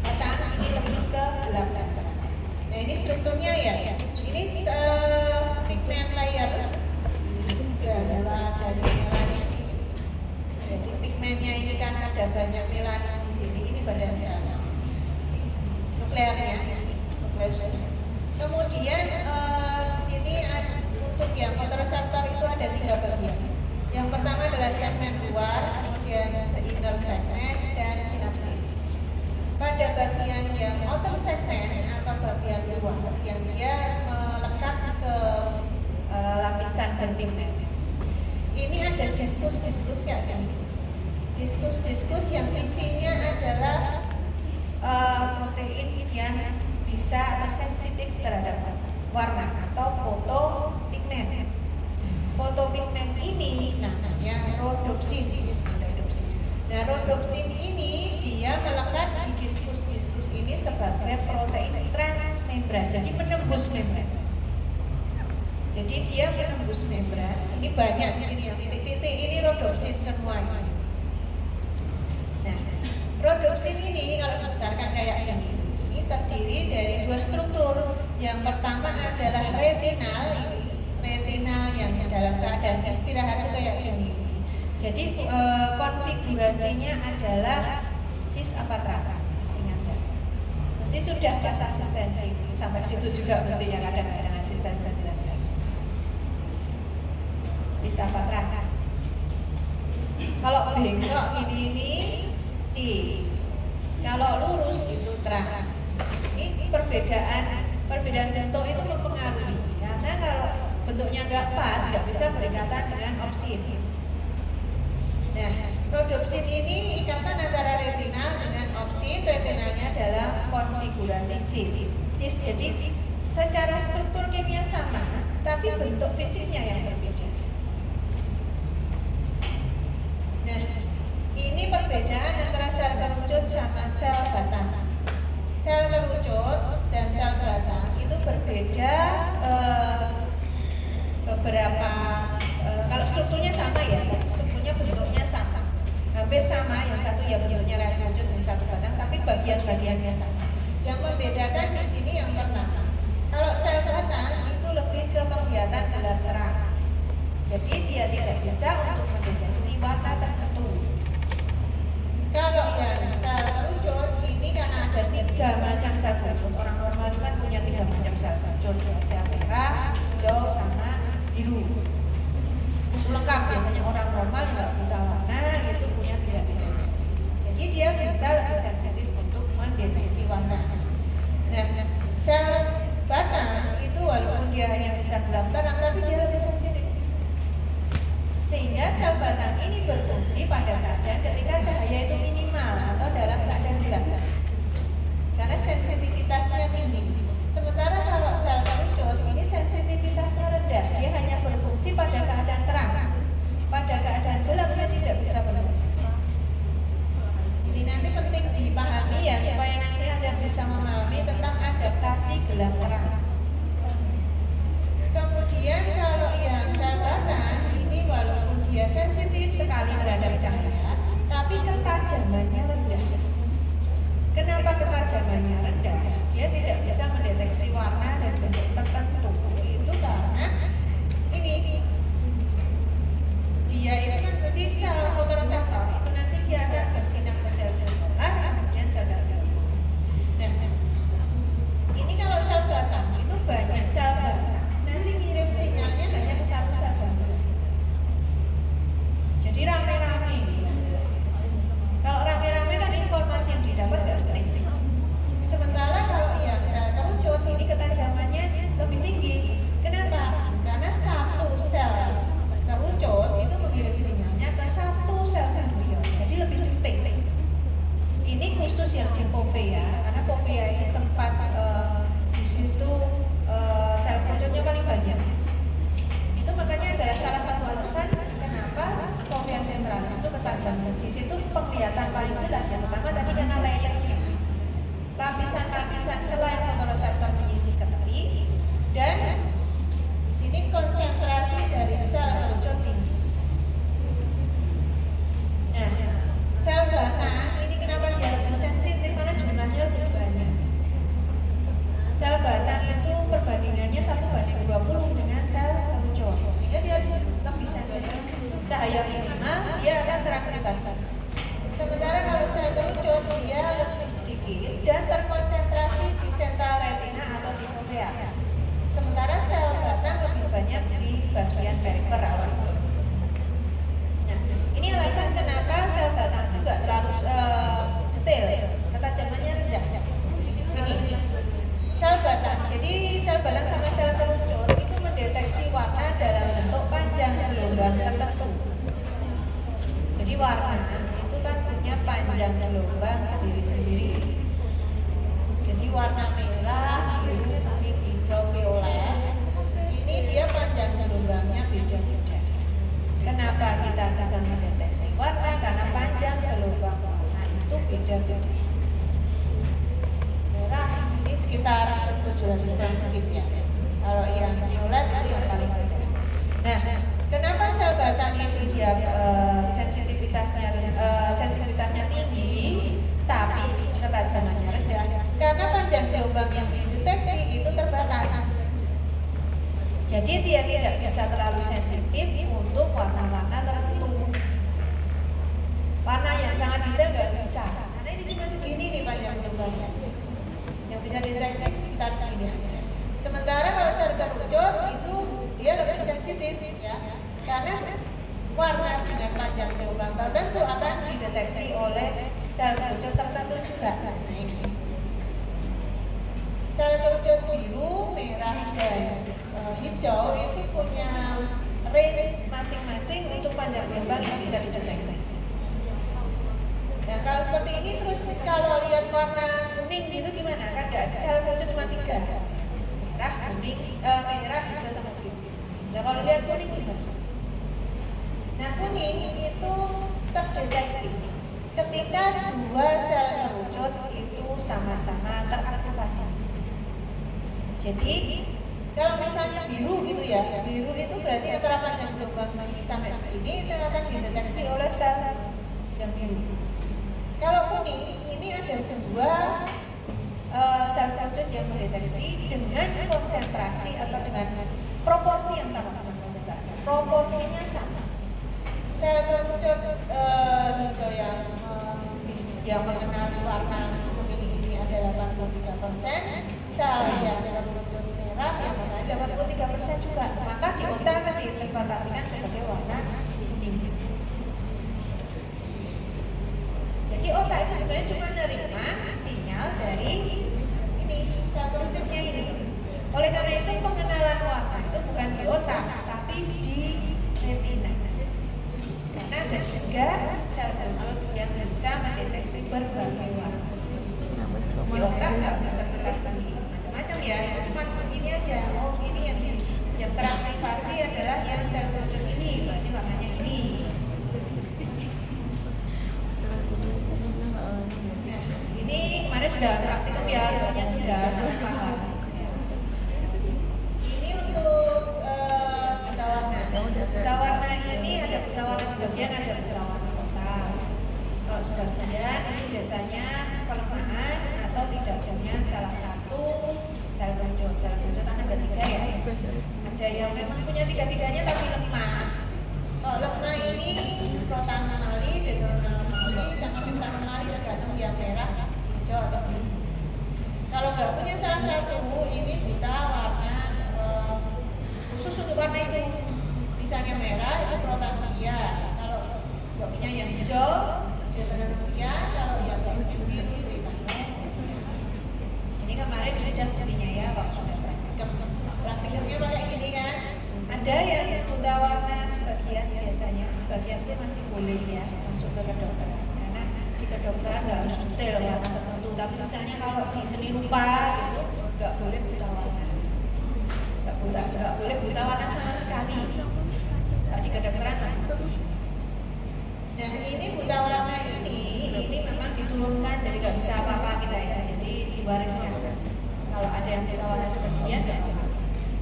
batang ini lebih ke gelap dan terang. Nah ini strukturnya ya, ini pigment layer adalah dari melanin. Jadi pigmennya ini kan ada banyak melanin di sini. Ini badan selnya, nuklearnya, nukleus. Kemudian di sini untuk yang fotoreseptor itu ada 3 bagian. Yang pertama adalah segmen luar, kemudian inner segment dan sinapsis. Pada bagian yang outer segment atau bagian luar yang dia melekat ke lapisan berpigmen, ini ada diskus ya, diskus yang isinya adalah protein yang bisa atau sensitif terhadap warna atau fotopigmen. Fotopigmen ini namanya rhodopsin. Nah, rhodopsin ini dia melekat di diskus ini sebagai protein transmembran, jadi menembus membran. Jadi dia menembus membran. Ini banyak di sini yang titik-titik ini rhodopsin semua ini. Nah, rhodopsin ini kalau dibesarkan kayak ini terdiri dari 2 struktur. Yang pertama adalah retinal ini, retinal yang dalam keadaan istirahat itu kayak ini. Jadi konfigurasinya adalah cis apatra, mestinya enggak. Mesti sudah kelas asistensi sampai situ juga mestinya kadang-kadang asisten menjelaskan. Cis apatra. Kalau bengkok ini cis, kalau lurus itu trans. Ini perbedaan bentuk itu mempengaruhi, karena kalau bentuknya nggak pas nggak bisa berikatan dengan opsin. Nah, rhodopsin ini ikatan antara retinal dengan opsin. Retinalnya dalam konfigurasi cis. Jadi secara struktur kimia sama, tapi bentuk fisiknya yang berbeda. Nah, ini perbedaan antara sel kerucut sama sel batang. Sel kerucut dan sel batang itu berbeda beberapa kalau strukturnya sama ya, strukturnya bentuknya sama, hampir sama. Yang satu ya bentuknya kayak kerucut, yang satu batang, tapi bagian-bagiannya sama. Yang membedakan di sini yang pertama, kalau sel batang itu lebih ke penglihatan gelap terang. Jadi dia tidak bisa untuk mendeteksi warna tertentu. Kalau yang sel kerucut ini karena ada 3 macam sel kerucut. Orang normal itu kan punya 3 macam sel kerucut, sel merah, hijau, sama biru. Itu lengkap, biasanya orang normal yang nggak buta warna itu punya 3-3-nya. Jadi dia bisa lebih sensitif untuk mendeteksi warna. Nah, sel batang itu walaupun dia hanya bisa gelap terang, tapi dia lebih sensitif. Sehingga sel batang ini berfungsi pada keadaan ketika cahaya itu minimal atau dalam keadaan gelap, karena sensitivitasnya tinggi. Sementara kalau sel kerucut ini sensitivitasnya rendah, dia hanya berfungsi pada keadaan terang. Pada keadaan gelap dia tidak bisa berfungsi. Ini nanti penting dipahami ya, supaya nanti Anda bisa memahami tentang adaptasi gelap terang. Kemudian kalau yang sel batang ini walaupun dia sensitif sekali terhadap cahaya, tapi ketajamannya rendah. Kenapa ketajamannya rendah? Dia tidak bisa mendeteksi warna dan bentuk tertentu. Itu karena ini dia itu kan berarti sel fotoreseptor itu nanti dia akan bersinar ke sel tular, kemudian sel darah. Nah, ini kalau sel batang itu banyak sel batang, nanti ngirim sinyalnya hanya ke satu sel batang. Jadi rame-rame ini mas. Kalau rame-rame kan informasi yang didapat nggak penting. Sementara kalau sel batang itu perbandingannya 1:20 dengan sel kerucut, sehingga dia lebih sensitif cahaya minimal, dia akan teraktivasi. Sementara kalau sel kerucut dia lebih sedikit dan terkonsentrasi di sentral retina atau di fovea. Sementara sel batang lebih banyak di bagian periferal. Nah, ini alasan kenapa sel batang itu nggak terlalu detail, ketajamannya rendah. Ini sel batang. Jadi sel batang sama sel kerucut itu mendeteksi warna dalam bentuk panjang gelombang tertentu. Jadi warna itu kan punya panjang gelombang sendiri-sendiri. Jadi warna merah, biru, kuning, hijau, violet ini dia panjang gelombangnya beda-beda. Kenapa kita bisa mendeteksi warna? Karena panjang gelombang warna itu beda-beda. Merah ini sekitar 700 kurang dikit ya. Kalau yang violet itu yang paling rendah. Nah, kenapa sel batang itu dia sensitivitasnya tinggi tapi ketajamannya rendah? Karena panjang gelombang yang dideteksi itu terbatas. Jadi dia tidak bisa terlalu sensitif untuk warna-warna tertentu. Warna yang sangat detail nggak bisa, karena ini cuma segini nih panjang gelombangnya. Yang bisa dideteksi sekitar segini aja. Sementara kalau sel kerucut itu dia lebih sensitif ya, karena warna dengan panjang gelombang tertentu akan dideteksi oleh sel kerucut tertentu juga. Nah ini sel kerucut biru, merah, dan hijau itu punya range masing-masing untuk panjang gelombang yang bisa dideteksi. Nah kalau seperti ini terus kalau lihat warna kuning gitu gimana? Kan nggak ada, sel kerucut cuma 3, merah, kuning, merah, hijau sama biru. Nah kalau lihat kuning gimana? Nah kuning itu terdeteksi ketika 2 sel kerucut itu sama-sama teraktivasi. Jadi kalau misalnya biru gitu ya, biru itu berarti antara panjang gelombang segini sampai segini itu akan dideteksi oleh sel yang biru. Kalau kuning ini ada 2 sel kerucut yang mendeteksi dengan konsentrasi atau dengan proporsi yang sama, dengan konsentrasi. Proporsinya sama. Sel kerucut hijau yang mengenali warna kuning ini ada 83%, sel yang kerucut merah yang mengenali 83% juga. Maka di otak akan diinterpretasikan sebagai warna kuning. Jadi otak itu sebenarnya cuma menerima sinyal dari ini sel kerucutnya ini. Oleh karena itu pengenalan warna itu bukan di otak tapi di retina. Karena ada 3 sel kerucut yang bisa mendeteksi berbagai warna. Di otak nggak interpretasi macam-macam ya, itu cuma ini aja. Oh ini yang teraktivasi adalah yang sel kerucut ini, berarti warnanya ini. Nah ini kemarin sudah praktikum ya, harusnya sudah sangat paham. Ini untuk buta warna. Buta warna ini ada buta warna sebagian, ada buta warna total. Kalau sebagian ini biasanya kelemahan atau tidak adanya salah satu sel kerucut. Sel kerucut kan ada 3 ya. Ada yang memang punya 3-3-nya tapi lemah. Kalau lemah ini protanomali, detronomali, sama triptanomali tergantung yang merah, hijau atau biru. Kalau nggak punya salah satu, ini buta warna khusus untuk warna itu. Misalnya merah itu protanolia. Kalau nggak punya yang hijau, detronomia. Kalau yang nggak punya biru itu triptanomia. Ini kemarin sudah mestinya ya waktu sudah praktikum. Praktikumnya pakai gini kan? Ada yang buta warna sebagian, biasanya sebagian itu masih boleh ya masuk ke kedokteran, karena di kedokteran nggak harus detail warna tertentu. Tapi misalnya kalau di seni rupa itu nggak boleh buta warna, nggak boleh buta warna sama sekali. Kalau di kedokteran masih boleh. Nah ini buta warna ini memang diturunkan, jadi nggak bisa apa-apa kita ya, jadi diwariskan. Kalau ada yang buta warna sebagian nggak apa-apa,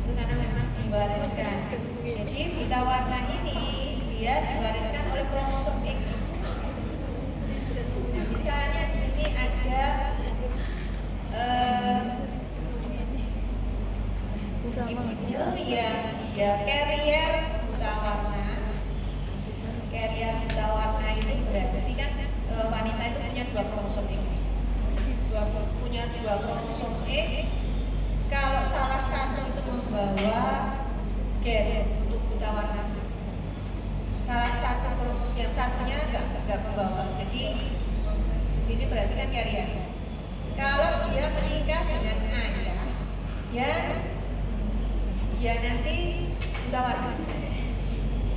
itu karena memang diwariskan. Jadi buta warna ini dia diwariskan oleh kromosom X. Nah, misalnya di sini ada yang dia carrier buta warna. Carrier buta warna itu berarti kan wanita itu punya 2 kromosom X. Punya 2 kromosom X. Kalau salah satu itu membawa gen untuk buta warna, salah satu kromosom yang satunya nggak membawa. Jadi di sini berarti kan carrier. Kalau dia menikah dengan ayah, ya dia nanti buta warna.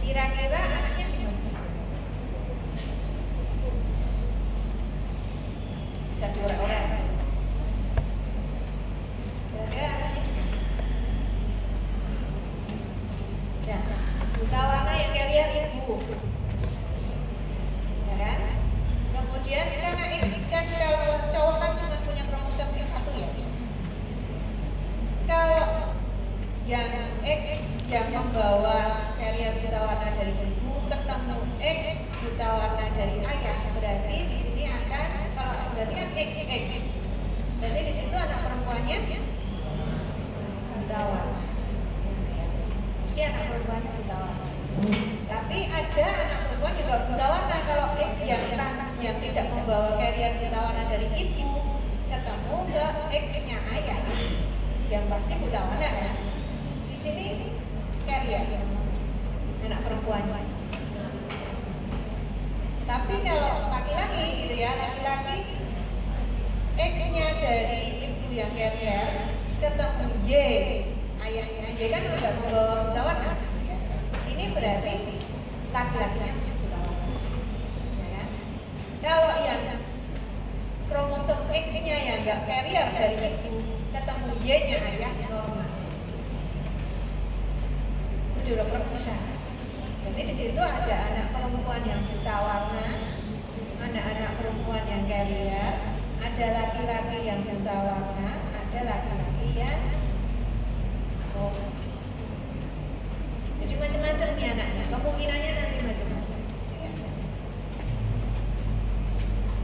Kira-kira anaknya gimana? Bisa diorek-orek. Kira-kira anaknya gimana? Nah, buta warna yang carrier ibu, ya kan? Kemudian karena kan kalau cowok kan cuma punya kromosom X1 ya. Kalau yang X yang membawa carrier buta warna dari ibu ketemu X buta warna dari ayah, berarti di sini akan, kalau berarti kan XX, berarti di situ anak perempuannya buta warna. Mesti anak perempuannya buta warna. Tapi ada anak perempuan juga buta warna kalau X yang tidak membawa carrier buta warna dari ibu ketemu ke X-nya ayah, yang pasti buta warna kan. Di sini carrier anak perempuannya. Tapi kalau laki-laki gitu ya, laki-laki X-nya dari ibu yang carrier ketemu Y, ayahnya Y kan udah membawa buta warna. Ini berarti laki-lakinya mesti buta warna, ya kan? Kalau yang kromosom X-nya yang nggak carrier dari ibu ketemu Y-nya ayah, normal. Itu dokter bisa. Jadi di situ ada anak perempuan yang buta warna, anak-anak perempuan yang carrier, ada laki-laki yang buta warna, ada laki-laki yang normal. Jadi macam-macam nih anaknya, kemungkinannya nanti macam-macam.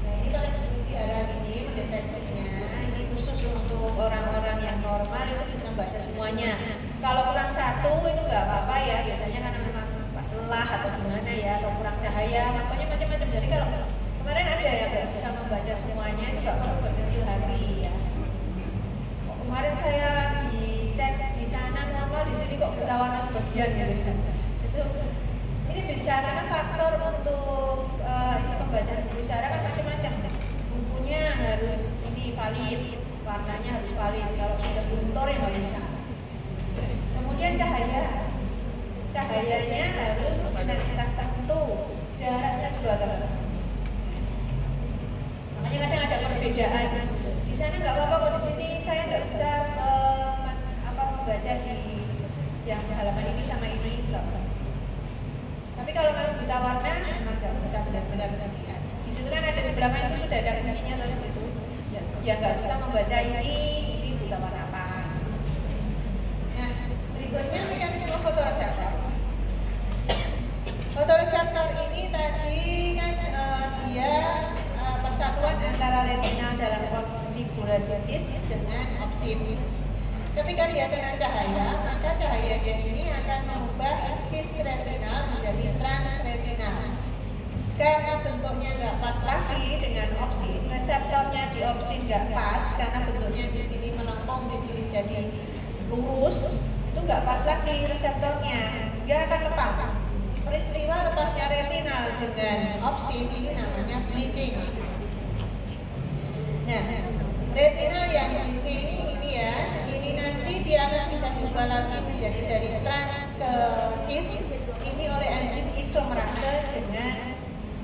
Nah ini kalau diskusi hari ini mendeteksinya, ini khusus untuk orang-orang yang normal itu bisa baca semuanya. Kalau kurang satu itu nggak apa-apa ya, biasanya karena memang pas lelah atau gimana ya, atau kurang cahaya, pokoknya macam-macam. Jadi kalau kemarin ada yang nggak bisa membaca semuanya itu nggak perlu berkecil hati ya. Kemarin saya dicek di sana normal, di sini kok buta warna sebagian gitu kan. Itu ini bisa karena faktor untuk pembacaan tulisan kan macam-macam. Bukunya harus ini valid, warnanya harus valid. Kalau sudah luntur ya nggak bisa. Kemudian cahayanya harus intensitas tertentu, jaraknya juga tertentu. Makanya kadang ada perbedaan. Di sana nggak apa-apa kok, di sini saya nggak bisa membaca di yang halaman ini sama ini nggak apa-apa. Tapi kalau kamu buta warna memang nggak bisa benar-benar melihat. Di situ kan ada di belakang itu sudah ada kuncinya atau di situ. Ya nggak bisa membaca ini buta warna apa. Nah berikutnya mekanisme fotoreseptor. Fotoreseptor ini tadi kan dia persatuan antara retina dalam konfigurasi cis dengan opsin. Ketika dia kena cahaya, maka cahayanya ini akan mengubah cis retinal menjadi transretinal. Karena bentuknya nggak pas lagi dengan opsin, reseptornya di opsin nggak pas karena bentuknya di sini melempung, di sini jadi lurus, itu nggak pas lagi reseptornya, nggak akan lepas. Peristiwa lepasnya retinal dengan opsin ini namanya bleaching. Nah, retinal yang bleaching ini ya, ini nanti dia akan bisa diubah lagi menjadi dari trans ke cis ini oleh enzim isomerase dengan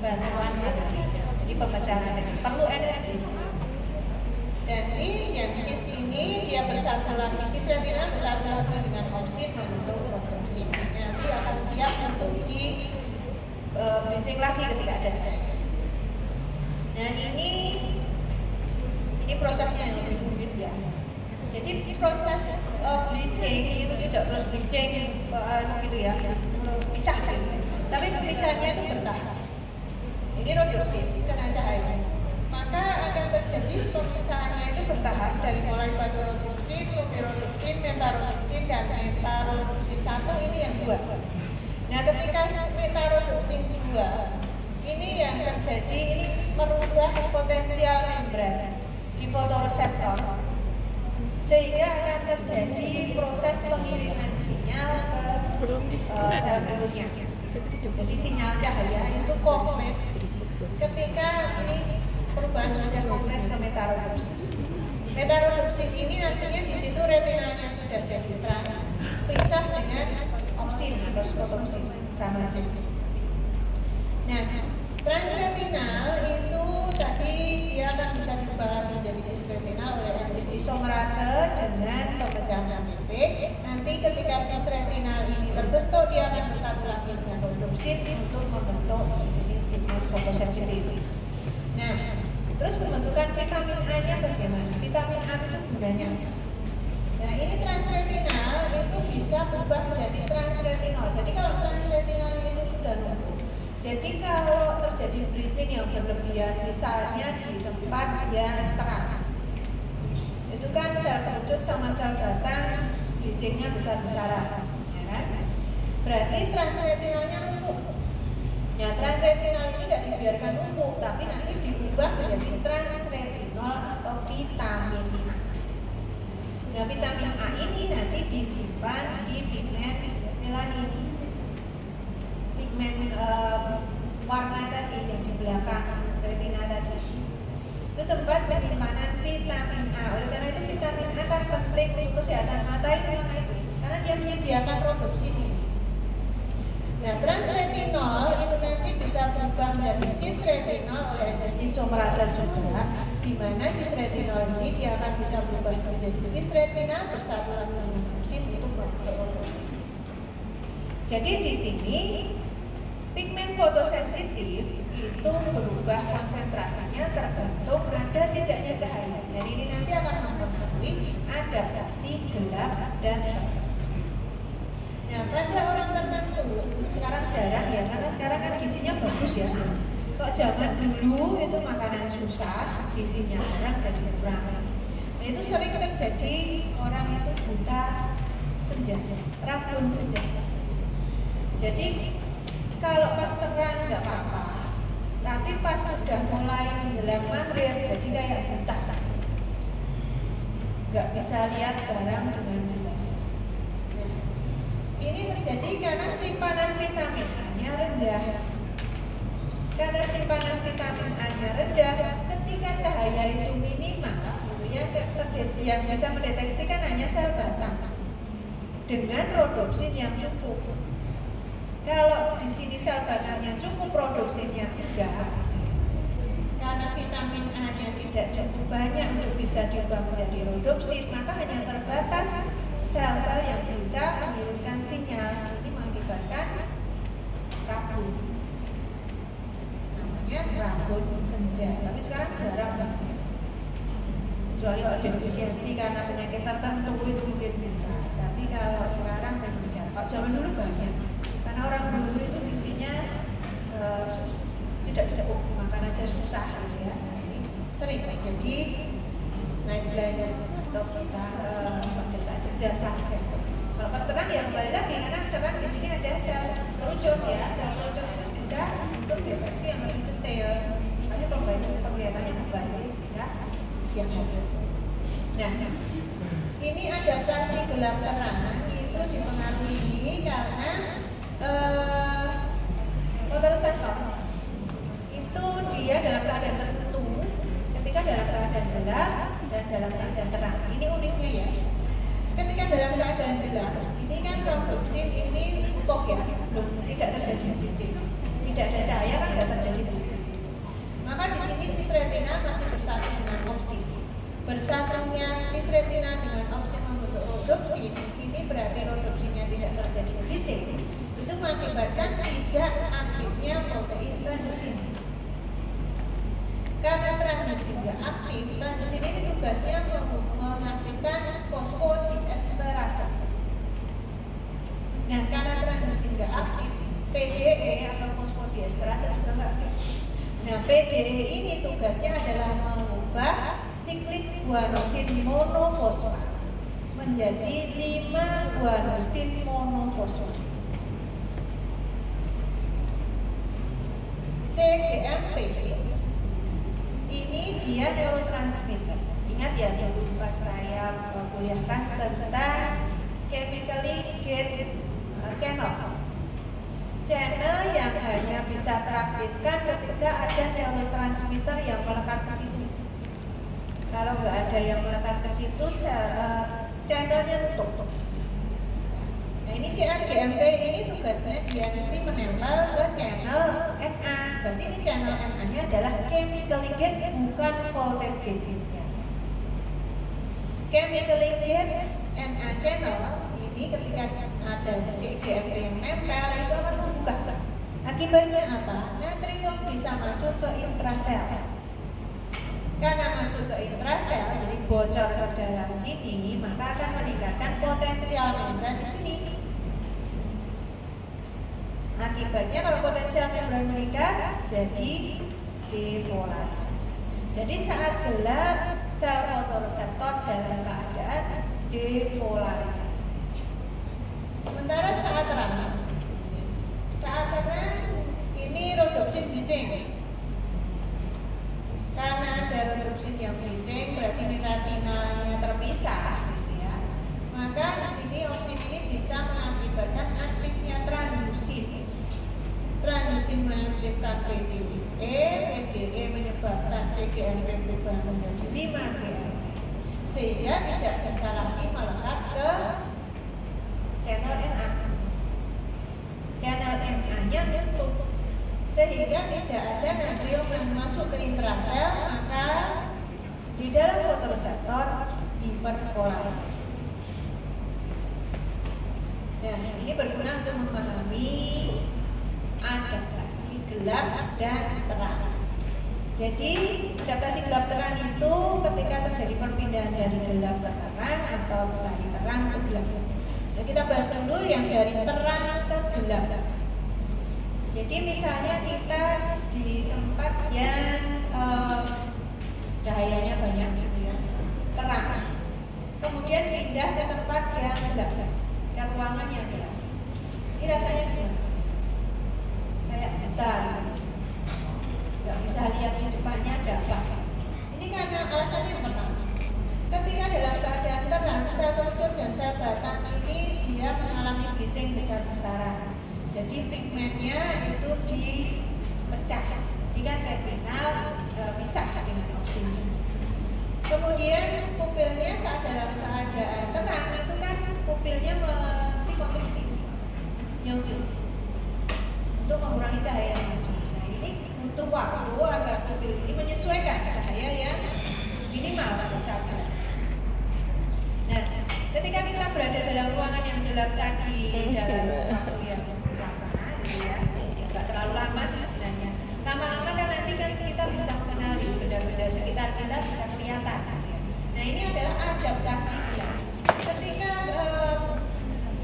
bantuan energi. Jadi pemecahan energi perlu energi. Dan ini yang cis ini dia bersatu lagi, cis retinal bersatu lagi dengan opsin membentuk rhodopsin. Nanti akan siap untuk di bleaching lagi ketika ada cahaya. Nah ini prosesnya yang lebih rumit ya. Jadi proses bleaching itu tidak terus bleaching gitu ya, pisah gitu. Tapi pisahnya itu bertahap. Ini rhodopsin kena cahaya, maka akan terjadi pemisahannya itu bertahap dari mulai patorhodopsin, pupirhodopsin, metarodopsin, dan metarodopsin 1 ini yang 2. Nah, ketika metarodopsin 2 ini yang terjadi, ini merubah potensial membran di fotoreseptor, sehingga akan terjadi proses pengiriman sinyal ke sel berikutnya. Jadi sinyal cahaya itu konkret ketika ini perubahan sudah konkret ke metarodopsin. Metarodopsin ini artinya di situ retinalnya sudah jadi trans, pisah dengan opsin atau skotopsin, sama aja. Nah, transretinal itu tadi dia akan bisa berubah lagi menjadi cisretinal oleh enzim isomerase dengan pemecahan ATP. Nanti ketika cisretinal ini terbentuk, dia akan bersatu lagi dengan rhodopsin untuk membentuk di sini pigmen fotosensitif. Nah, terus pembentukan vitamin A-nya bagaimana? Vitamin A itu gunanya. Nah, ini transretinal itu bisa berubah menjadi transretinol. Jadi kalau transretinal itu sudah numpuk, jadi kalau terjadi bridging yang berlebihan, misalnya di tempat yang terang, itu kan sel kerucut sama sel batang bridgingnya besar-besaran, ya kan? Berarti transretinalnya numpuk. Nah, transretinal ini tidak dibiarkan numpuk, tapi nanti diubah menjadi transretinol atau vitamin A. Nah, vitamin A ini nanti disimpan di pigmen melanin, pigmen warna tadi yang di belakang retina tadi. Itu tempat penyimpanan vitamin A. Oleh karena itu vitamin A kan penting untuk kesehatan mata itu karena dia menyediakan rhodopsin ini. Nah, transretinol itu nanti bisa berubah menjadi cisretinol oleh enzim isomerase juga, di mana cisretinol ini dia akan bisa berubah menjadi cisretinal bersatu lagi dengan opsin untuk membentuk rhodopsin. Jadi di sini pigmen fotosensitif itu berubah konsentrasinya tergantung ada tidaknya cahaya. Dan ini nanti akan mempengaruhi adaptasi gelap dan terang. Nah, pada orang tertentu sekarang jarang ya, karena sekarang kan gizinya bagus ya. Kok zaman dulu itu makanan susah, gizinya orang jadi kurang. Nah, itu sering terjadi orang itu buta senja, rabun senja. Jadi kalau pas terang nggak apa-apa, tapi pas sudah mulai menjelang maghrib jadi kayak buta, nggak bisa lihat barang dengan jelas. Ini terjadi karena simpanan vitamin A-nya rendah. Karena simpanan vitamin A-nya rendah, ketika cahaya itu minimal, gitu ya, yang bisa mendeteksi kan hanya sel batang dengan rhodopsin yang cukup. Kalau di sini sel batangnya cukup, rhodopsinnya enggak. Karena vitamin A-nya tidak cukup banyak untuk bisa diubah menjadi rhodopsin, maka hanya terbatas sel-sel yang bisa mengirimkan sinyal. Ini mengakibatkan rabun, namanya rabun senja. Tapi sekarang jarang banget ya, kecuali kalau defisiensi karena penyakit tertentu itu mungkin bisa. Tapi kalau sekarang memang jarang. Kalau zaman dulu banyak, karena orang dulu itu gizinya tidak cukup, makan aja susah gitu ya. Nah, ini sering terjadi night blindness atau kita pada saat senja saja. Kalau pas terang ya kembali lagi, karena serang di sini ada sel kerucut ya. Sel kerucut itu bisa untuk deteksi yang lebih detail, makanya penglihatannya kembali ketika siang hari. Nah, ini adaptasi gelap terang itu dipengaruhi ini karena fotoreseptor itu dia dalam keadaan tertentu, ketika dalam keadaan gelap dan dalam keadaan terang. Ini uniknya ya. Ketika dalam keadaan gelap, ini kan rhodopsin ini utuh ya, belum tidak terjadi bridging, tidak ada cahaya kan tidak terjadi bridging. Maka di sini cisretinal masih bersatu dengan opsin. Bersatunya cisretinal dengan opsin membentuk rhodopsin, ini berarti rhodopsinnya tidak terjadi bridging. Itu mengakibatkan tidak aktifnya protein transdusin. Karena transdusin tidak aktif, transdusin ini tugasnya mengaktifkan fosfodiesterase. Nah, karena transdusin tidak aktif, PDE atau fosfodiesterase juga tidak aktif. Nah, PDE ini tugasnya adalah mengubah siklik guanosin monofosfat menjadi 5 guanosid monofosfat. cGMP ini dia neurotransmitter. Ingat ya dulu pas saya kuliahkan tentang chemically gated channel yang hanya bisa teraktifkan ketika ada neurotransmitter yang melekat ke situ. Kalau nggak ada yang melekat ke situ, channelnya nutup. Nah ini cGMP ini tugasnya dia nanti menempel ke channel Na. Berarti ini channel Na-nya adalah chemically gated, bukan voltage gated. Chemically gated Na channel ini ketika ada cGMP yang nempel itu akan membuka. Akibatnya apa? Natrium bisa masuk ke intrasel. Karena masuk ke intrasel, jadi bocor ke dalam sini, maka akan meningkatkan potensial membran di sini. Akibatnya kalau potensial membran meningkat, jadi depolarisasi. Jadi saat gelap, sel fotoreseptor dalam keadaan depolarisasi. Sementara saat terang ini rhodopsin bleaching. Karena ada rhodopsin yang bleaching, berarti niratinanya terpisah, ya. Maka di sini oksin ini bisa mengakibatkan aktifnya trandusin. Trandusin mengaktifkan PDE, PDE menyebabkan cGMP berubah menjadi 5-GMP, sehingga tidak bisa lagi melekat ke channel Na. Channel Na-nya nutup, sehingga tidak ada natrium yang masuk ke intrasel, maka di dalam fotoreseptor hiperpolarisasi. Nah, ini berguna untuk memahami adaptasi gelap dan terang. Jadi adaptasi gelap terang itu ketika terjadi perpindahan dari gelap ke terang atau dari terang ke gelap. Nah, kita bahas dulu yang dari terang ke gelap. Jadi misalnya kita di tempat yang cahayanya banyak gitu ya, terang. Kemudian pindah ke tempat yang gelap, ke ruangan yang gelap. Ini rasanya gimana? Kayak buta gitu. Gak bisa lihat di depannya ada apa. Ini karena alasannya yang pertama. Ketika dalam keadaan terang, sel kerucut dan sel batang ini dia mengalami bleaching besar-besaran. Jadi pigmennya itu dipecah. Jadi kan retinal pisah dengan oksin. Kemudian pupilnya saat dalam keadaan terang itu kan pupilnya mesti kontriksi, miosis, untuk mengurangi cahaya yang masuk. Nah ini butuh waktu agar pupil ini menyesuaikan cahaya yang minimal pada saat terang. Nah, ketika kita berada dalam ruangan yang gelap tadi, dalam waktu yang lama, ya, nggak terlalu lama sih sebenarnya. Lama-lama kan nanti kan kita bisa mengenali benda-benda sekitar kita bisa kelihatan. Nah, ini adalah adaptasi gelap. Ketika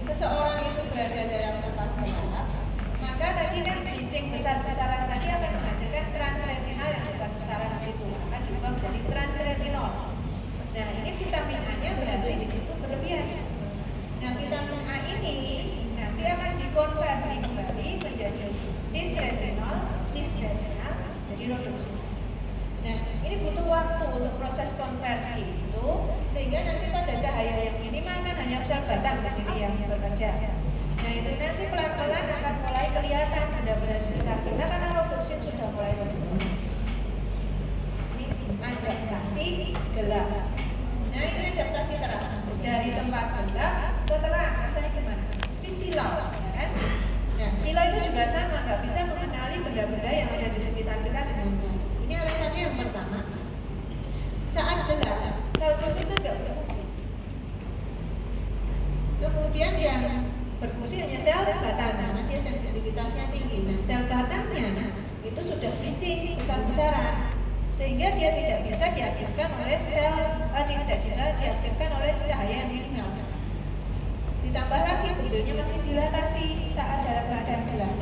seseorang itu berada dalam tempat gelap, maka tadi kan bleaching besar-besaran tadi akan menghasilkan transretinal yang besar-besaran di situ akan diubah menjadi transretinol. Nah, ini vitamin A-nya berarti di situ berlebihan. Nah, vitamin A ini nanti akan dikonversi kembali menjadi cisretinol, jadi rhodopsin. Nah, ini butuh waktu untuk proses konversi itu, sehingga nanti pada cahaya yang minimal kan hanya sel batang di sini yang bekerja. Nah, itu nanti pelan-pelan akan mulai kelihatan benda-benda sekitar kita karena rhodopsin sudah mulai terbentuk. Ini adaptasi gelap. Nah, ini adaptasi terang. Dari tempat gelap ke terang, rasanya gimana? Mesti silau, ya kan? Nah, silau itu juga sama, nggak bisa mengenali benda-benda yang ada di sekitar kita dengan baik. Ini alasannya yang pertama. Saat gelap, sel kerucut itu nggak berfungsi. Kemudian yang berfungsi hanya sel batang, karena dia sensitivitasnya tinggi. Nah, sel batangnya itu sudah bleaching besar-besaran, sehingga dia tidak bisa diaktifkan oleh tidak diaktifkan oleh cahaya yang minimal. Ditambah lagi bentuknya masih dilatasi saat dalam keadaan gelap.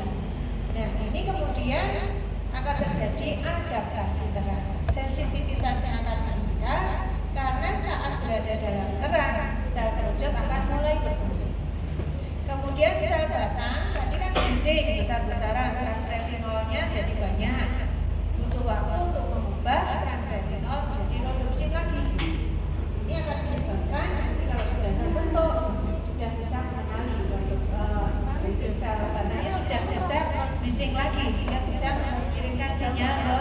Nah, ini kemudian akan terjadi adaptasi terang. Sensitivitasnya akan meningkat karena saat berada dalam terang, sel besar-besaran, transretinolnya jadi banyak. Butuh waktu untuk mengubah transretinol menjadi rhodopsin lagi. Ini akan menyebabkan nanti kalau sudah terbentuk, sudah bisa mengenali dari sel batangnya sudah bisa bridging lagi sehingga bisa mengirimkan sinyal ke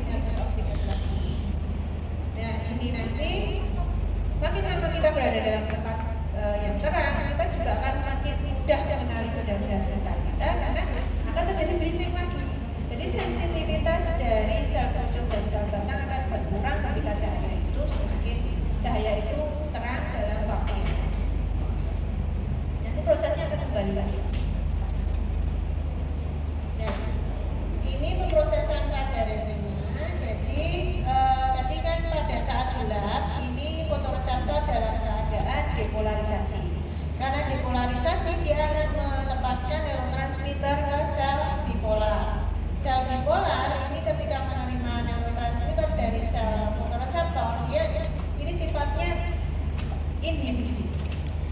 nervus opticus lagi. Nah ini nanti makin lama kita berada dalam tempat yang terang, kita juga akan makin mudah mengenali benda-benda sekitar kita karena akan terjadi bridging lagi. Jadi sensitivitas dari sel wujud dan sel batang akan berkurang ketika cahaya itu semakin cahaya itu terang dalam waktu yang nanti prosesnya akan kembali lagi. Nah, ini pemrosesan pada retina. Jadi tadi kan pada saat gelap ini fotoreseptor dalam keadaan depolarisasi. Karena depolarisasi dia akan melepaskan neurotransmitter ke sel bipolar. Sel bipolar ini ketika menerima neurotransmitter dari sel fotoreseptor, dia ini sifatnya inhibisi.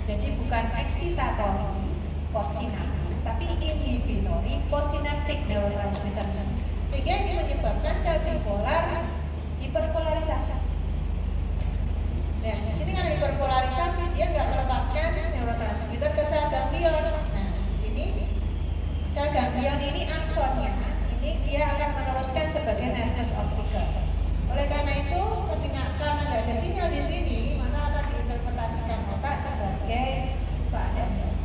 Jadi bukan eksitatori postsinaptik, tapi inhibitori postsinaptik neurotransmitternya. Sehingga ini menyebabkan sel bipolar hiperpolarisasi. Nah, di sini karena hiperpolarisasi dia nggak melepaskan neurotransmitter ke sel ganglion. Nah, di sini sel ganglion ini aksonnya ini dia akan meneruskan sebagai nervus opticus. Oleh karena itu, karena nggak ada sinyal di sini, maka akan diinterpretasikan otak sebagai keadaan terang.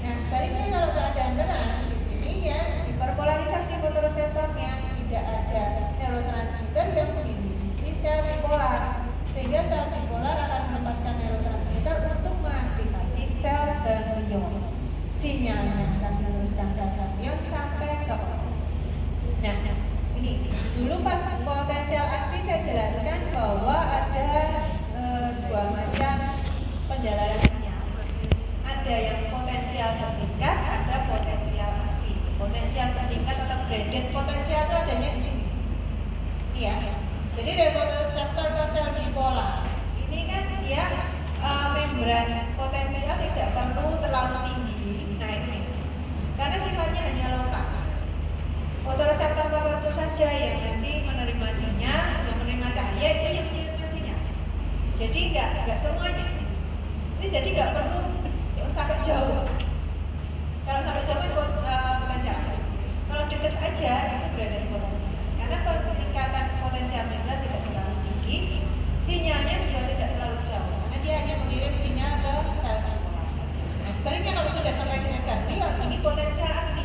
Nah, sebaliknya kalau keadaan terang di sini ya hiperpolarisasi fotoreseptornya tidak ada neurotransmitter yang menginhibisi sel bipolar. Sehingga sel bipolar akan melepaskan neurotransmitter untuk mengaktifasi sel ganglion. Sinyalnya akan diteruskan sel ganglion sampai ke otak. Nah, ini dulu pas potensial aksi saya jelaskan bahwa ada dua macam penjalanan sinyal. Ada yang potensial tertingkat, ada potensial aksi. Potensial tertingkat atau graded potensial itu adanya di sini. Iya. Jadi dari fotoreseptor ke sel bipolar ini kan dia membran potensial tidak perlu terlalu tinggi naiknya karena sifatnya hanya lokal. Fotoreseptor tertentu saja yang nanti menerima sinyal, yang menerima cahaya itu yang menerima sinyal. Jadi nggak semuanya. Ini jadi nggak perlu sampai jauh. Kalau sampai jauh itu potensial aksi. Kalau dekat aja itu berada di potensial. Karena peningkatan potensial membran tidak terlalu tinggi, sinyalnya juga tidak terlalu jauh. Karena dia hanya mengirim sinyal ke sel bipolar saja. Nah, sebaliknya kalau sudah sampai ke ganglion, ini potensial aksi.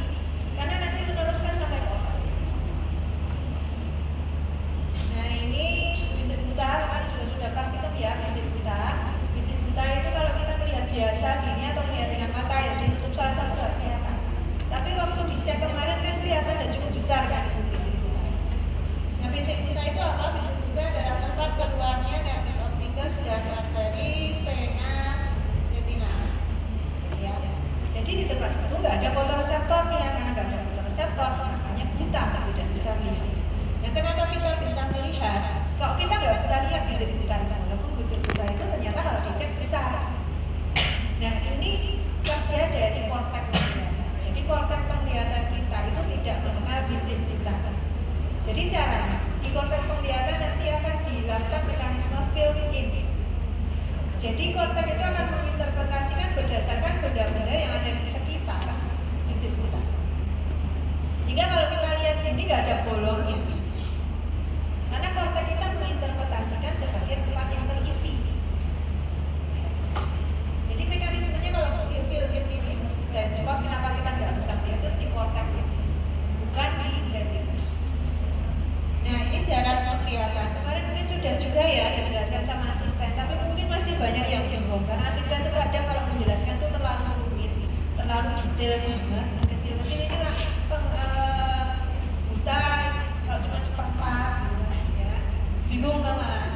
Karena nanti meneruskan sampai ke otak. Nah ini bintik buta kan sudah praktikum ya bintik buta. Bintik buta itu kalau kita melihat biasa gini atau melihat dengan mata yang ditutup salah satu tidak kelihatan. Tapi waktu dicek kemarin kan kelihatan dan cukup besar kan itu bintik buta. Nah bintik buta itu apa? Bintik buta adalah tempat keluarnya nervus opticus dan arteri vena retina. Ya. Jadi di tempat itu nggak ada fotoreseptornya karena nggak ada fotoreseptor makanya buta tidak bisa melihat. Nah kenapa kita bisa melihat? Kalau kita nggak bisa lihat bintik buta itu, walaupun bintik buta itu ternyata kalau dicek besar. Nah ini kerja dari korteks penglihatan. Jadi korteks penglihatan kita itu tidak mengenal bintik buta. Jadi caranya di korteks penglihatan nanti akan dilakukan mekanisme field in. Jadi korteks itu akan menginterpretasikan berdasarkan benda-benda yang ada di sekitar bintik buta. Sehingga kalau kita lihat ini nggak ada bolongnya. Karena korteks kita menginterpretasikan sebagai tempat yang terisi. Jadi mekanismenya kalau field in ini dan spot kenapa kita nggak bisa lihat itu di korteks itu, bukan di retina. Nah ini jarak penglihatan. Kemarin mungkin sudah juga ya dijelaskan sama asisten, tapi mungkin masih banyak yang bingung karena asisten itu kadang kalau menjelaskan itu terlalu rumit, terlalu detail banget, kecil-kecil ini lah buta kalau cuma seperempat, gitu, ya bingung kan malah.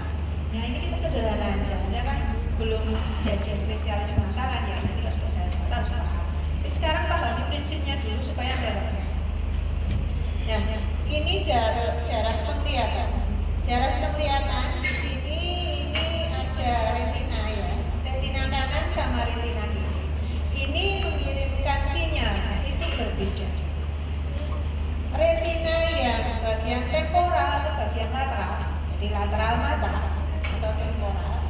Nah ini kita sederhana aja, saya kan belum jadi spesialis mata kan ya, nanti kalau spesialis mata harus paham. Jadi sekarang pahami prinsipnya dulu supaya dapat. Nah ini jarak penglihatan. Jarak penglihatan di sini ini ada retina ya, retina kanan sama retina kiri. Ini mengirimkan sinyal itu berbeda. Jadi lateral mata atau temporal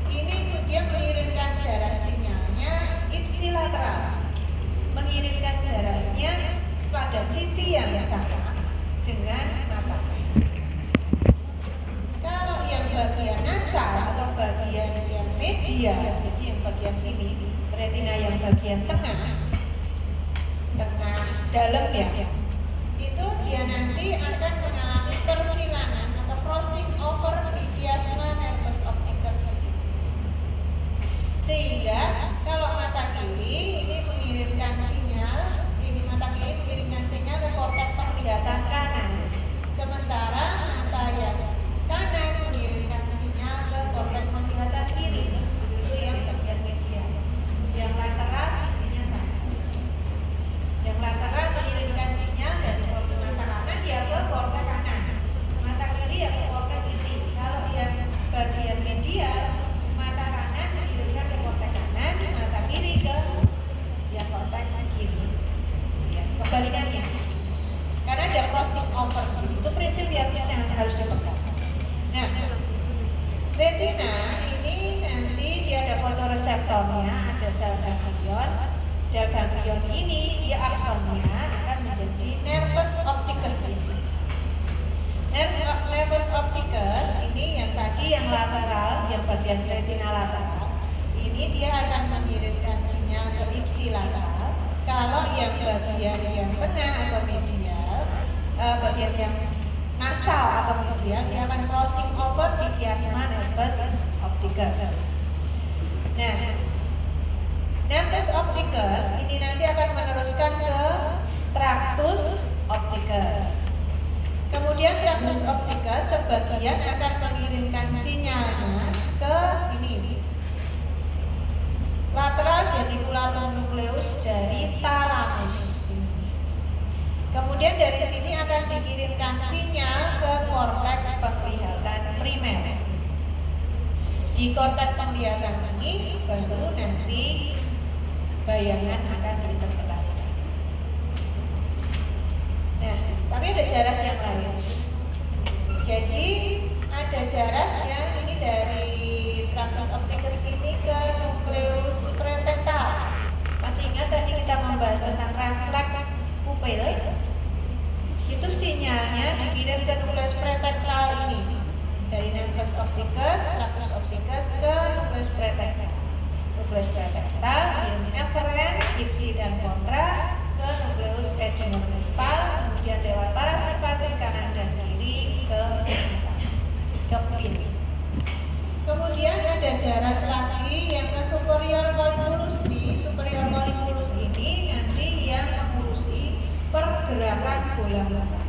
ini dia mengirimkan jarak sinyalnya ipsilateral, mengirimkan jaraknya pada sisi yang sama dengan mata. Kalau yang bagian nasal atau bagian yang media, jadi yang bagian sini, retina yang bagian tengah dalam ya, itu dia nanti akan mengalami persilangan atau crossing over di chiasma nervus opticus di sini. Sehingga kalau mata kiri ini mengirimkan sinyal, ini mata kiri mengirimkan sinyal ke korteks penglihatan kanan, sementara mata yang kanan mengirimkan sinyal ke korteks penglihatan kiri. Itu yang bagian media. Yang lateral sisinya sama. Yang lateral mengirimkan sinyal dari mata kanan ya ke korteks kanan, mata kiri ya ke korteks kiri. Kalau yang bagian media, mata kanan mengirimkan ke korteks kanan, mata kiri ke ya korteks kiri. Ya, kebalikannya. Karena ada crossing over di sini. Itu prinsip yang harus dipegang. Nah, retina ini nanti dia ada fotoreseptornya, ada sel ganglion. Sel ganglion ini dia aksonnya akan menjadi nervus opticus ini. Nervus opticus ini yang tadi yang lateral, yang bagian retina lateral, ini dia akan mengirimkan sinyal ke ipsilateral. Kalau yang bagian yang tengah atau medial, bagian yang nasal atau medial, dia akan crossing over di chiasma nervus opticus. Nah, nervus opticus ini nanti akan meneruskan ke tractus opticus. Kemudian tractus opticus sebagian akan mengirimkan sinyalnya ke ini, lateral geniculate nucleus dari thalamus. Kemudian dari sini akan dikirimkan sinyal ke korteks penglihatan primer. Di korteks penglihatan ini baru nanti bayangan akan diinterpretasikan. Nah, tapi ada jarak yang lain. Jadi ada jarak yang ini dari tractus opticus ini ke nucleus pretental. Masih ingat tadi kita membahas tentang refleks pupil? Itu sinyalnya dikirim ke nucleus pretental ini dari nervus opticus, tractus opticus ke nucleus pretental. Nucleus pretental kirim eferen, ipsi dan kontra ke nucleus epidemiospal, kemudian lewat parasimpatis kanan dan kiri ke kiri. Kemudian ada jarak lagi yang ke superior colliculus nih. Superior colliculus ini nanti yang mengurusi pergerakan bola mata.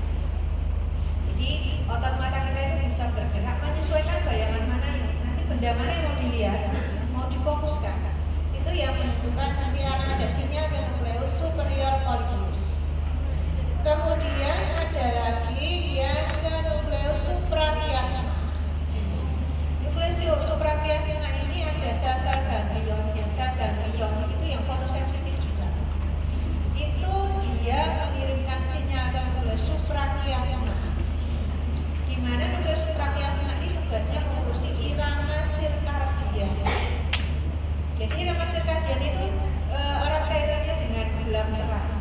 Jadi otot mata kita itu bisa bergerak menyesuaikan bayangan mana yang nanti benda mana yang mau dilihat, mau difokuskan. Itu yang menentukan nanti ada sinyal ke nucleus superior colliculus. Kemudian ada lagi yang ke nucleus suprachiasma. Nucleus suprachiasma ini ada sel-sel ganglion, yang sel ganglion itu yang fotosensitif juga. Itu dia mengirimkan sinyal ke nucleus suprachiasma. Di mana nucleus suprachiasma ini tugasnya mengurusi irama sirkadian. Jadi irama sirkadian itu erat kaitannya dengan gelap terang.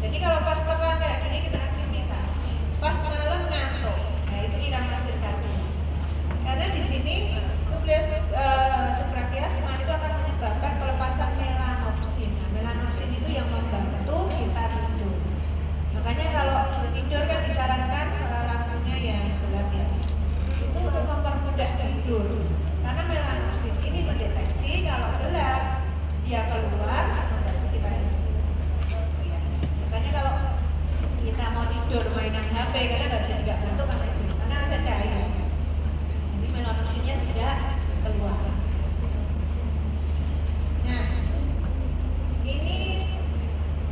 Jadi kalau pas terang kayak gini kita aktivitas, pas malam ngantuk. Nah itu irama sirkadian. Karena di sini nukleus suprachiasma itu akan menyebabkan pelepasan melanopsin. Nah, melanopsin itu yang membantu kita tidur. Makanya kalau tidur kan disarankan lampunya yang gelap ya. Itu untuk mempermudah tidur. Karena melanopsin ini mendeteksi kalau gelap dia keluar membantu kita tidur. Ya. Makanya kalau kita mau tidur mainan HP karena nggak bantu karena itu karena ada cahaya. Melanopsinnya tidak keluar. Nah, ini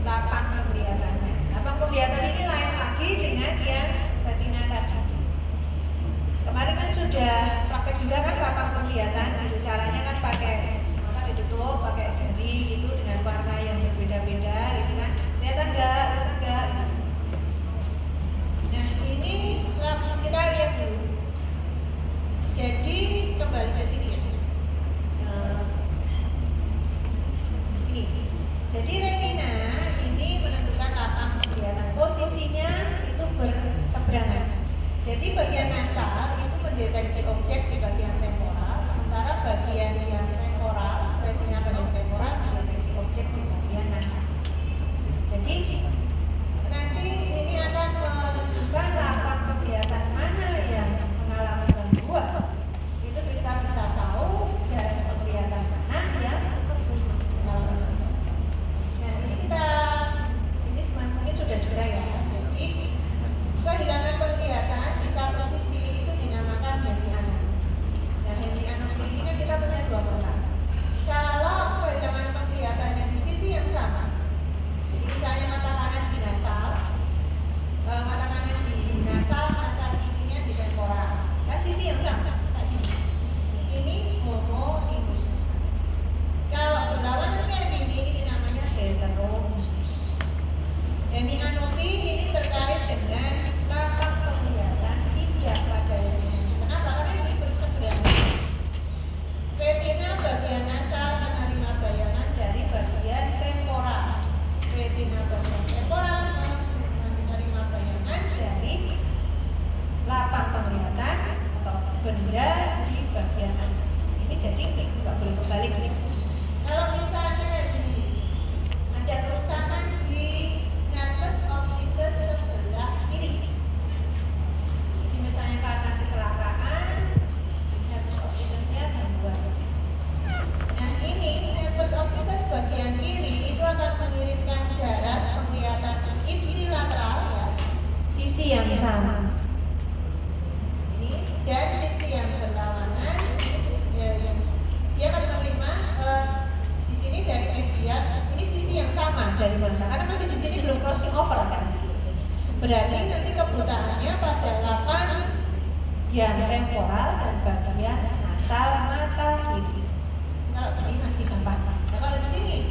lapang penglihatannya. Lapang penglihatan ini lain lagi dengan yang retina tadi. Kemarin kan sudah praktek juga kan lapang penglihatan. Itu caranya kan pakai mata ditutup, pakai jari Jadi retina ini menentukan lapang penglihatan. Posisinya itu berseberangan. Jadi bagian nasal itu mendeteksi objek di bagian temporal, sementara bagian yang temporal, retina bagian temporal mendeteksi objek di bagian nasal. Jadi nanti ini akan menentukan lapang penglihatan mana yang mengalami gangguan. Itu kita bisa tahu jarak penglihatan mana yang mengalami gangguan. Nah ini mungkin sudah ya. Jadi kehilangan penglihatan di satu sisi itu dinamakan hemianopsi. Nah hemianopsi ini kan kita punya dua mata. Kalau kehilangan penglihatannya di sisi yang sama, jadi misalnya mata kanan di nasal, mata kirinya di temporal, kan sisi yang sama tadi. Ini homonymous. Kalau berlawanan kayak gini, ini namanya heteronymous. Hemianopsi ini terkait dengan lapang penglihatan tidak pada retinanya. Kenapa? Karena ini berseberangan. Retina bagian nasal menerima bayangan dari bagian temporal. Retina bagian temporal menerima bayangan dari lapang penglihatan atau benda di bagian nasal. Ini jadi nggak boleh kebalik. Kalau misalnya kayak gini, ada kerusakan di nervus opticus sebelah kiri. Jadi misalnya karena kecelakaan, nervus opticusnya gangguan. Nah ini nervus opticus bagian kiri itu akan mengirimkan jarak penglihatan ipsilateral ya, sisi yang sama. Ini dan sisi yang berlawanan, ini sisi yang dia akan menerima di sini dari dia, ini sisi yang sama dari mata karena masih di sini belum crossing over kan. Berarti nanti kebutaannya pada lapang yang temporal dan bagian nasal mata kiri. Kalau tadi masih gampang. Nah, kalau di sini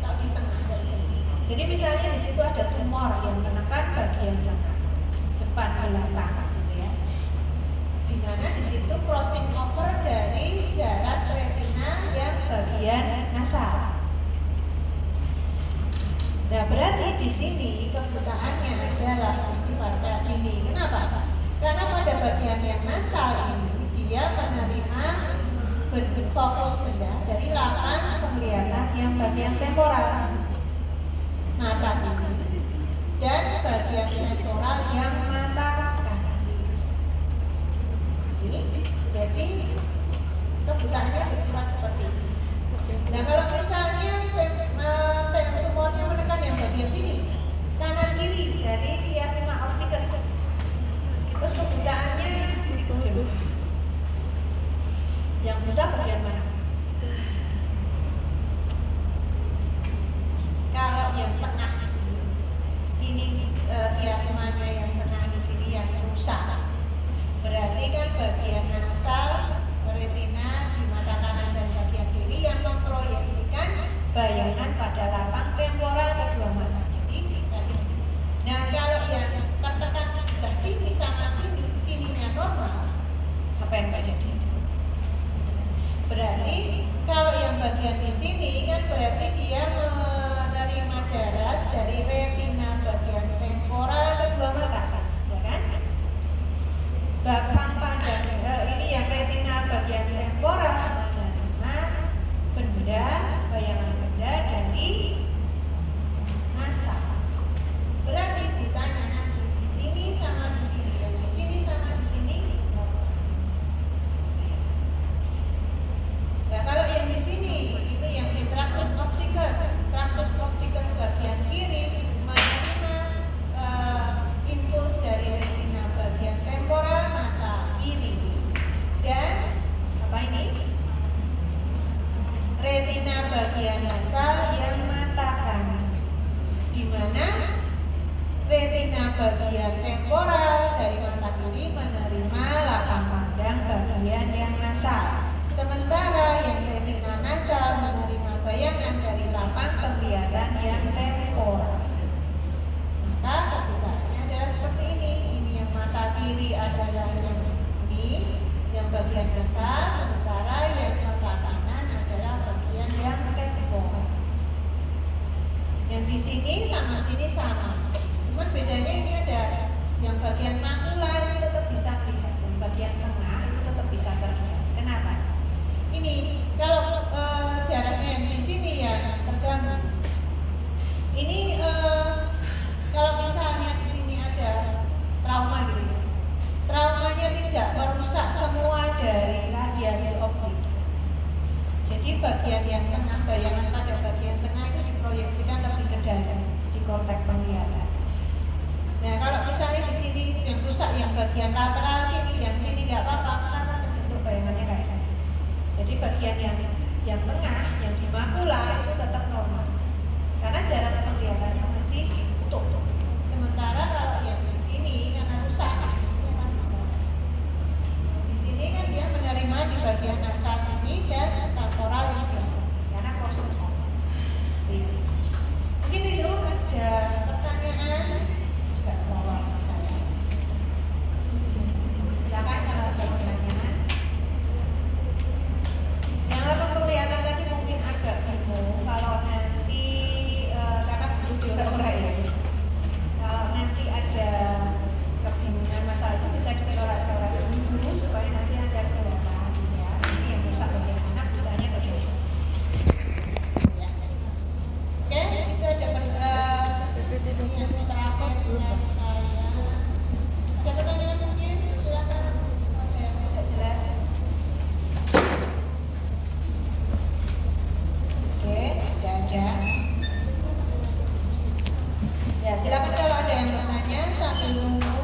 kalau di tengah kayak gini. Jadi misalnya di situ ada tumor yang menekan bagian belakang, depan belakang gitu ya. Di mana di situ crossing over dari jarak retina yang bagian nasal. Nah, berarti di sini kebutaannya adalah bersifat kayak gini. Kenapa? Karena pada bagian yang nasal ini dia menerima fokus benda dari lapang penglihatan yang bagian temporal mata kiri dan bagian temporal yang mata kanan. Jadi kebutaannya bersifat seperti ini. Nah kalau misalnya tumornya menekan yang bagian sini, kanan kiri dari chiasma opticus, terus kebutaannya yang buta bagian mana? Kalau yang tengah ini chiasmanya yang tengah di sini yang rusak, berarti kan bagian nasal, retina di mata kanan dan bagian kiri yang memproyeksikan bayangan pada lapang temporal kedua mata. Jadi nah kalau yang tertekan sebelah sini sama sininya normal, apa yang terjadi? Berarti kalau yang bagian di sini kan berarti dia menerima jarak dari retina bagian temporal kedua mata, ya kan? Belakang pandang ini yang retina bagian temporal menerima benda, bayangan benda dari nasal. Berarti ditanya nanti di sini sama di sini, yang di sini sama di sini. Nah kalau yang di sini itu yang di tractus opticus bagian kiri menerima impuls dari retina bagian temporal mata kiri dan apa ini? Retina bagian nasal yang mata kanan, di mana retina bagian temporal dari mata kiri menerima lapang pandang bagian yang nasal. Sementara yang retina nasal menerima bayangan dari lapang penglihatan yang temporal. Maka kebutaannya adalah seperti ini. Ini yang mata kiri adalah yang ini, yang bagian nasal, sementara yang mata kanan adalah bagian yang temporal. Kalau jaraknya yang di sini ya terganggu. Ini kalau misalnya di sini ada trauma gitu ya, traumanya tidak merusak semua dari radiasi optik. Jadi bagian yang tengah, bayangan pada bagian tengah itu diproyeksikan lebih ke dalam di korteks penglihatan. Nah kalau misalnya di sini yang rusak yang bagian lateral sini, yang sini nggak apa-apa, karena terbentuk bayangannya kayak gini. Jadi bagian yang tengah, yang di makula itu tetap normal, karena jarak penglihatannya masih utuh. Sementara kalau yang di sini karena rusak, dia akan mengganggu. Di sini kan dia menerima di bagian nasal sini dan temporal yang sebelah sini, karena crossover. Mungkin itu ada pertanyaan. Silakan kalau ada pertanyaan. Yang lapang penglihatan tadi mungkin agak bingung kalau nanti karena butuh diurai-urai ya. Kalau nanti ada kebingungan masalah itu bisa dicoret-coret dulu supaya nanti ada kelihatan ya. Ini yang rusak bagaimana, butanya bagaimana. Ya. Oke, itu ada yang terakhir yang saya. Ada pertanyaan mungkin? Silakan. Ada yang tidak jelas? Oke, tidak ada. Ya, silakan kalau ada yang bertanya sambil nunggu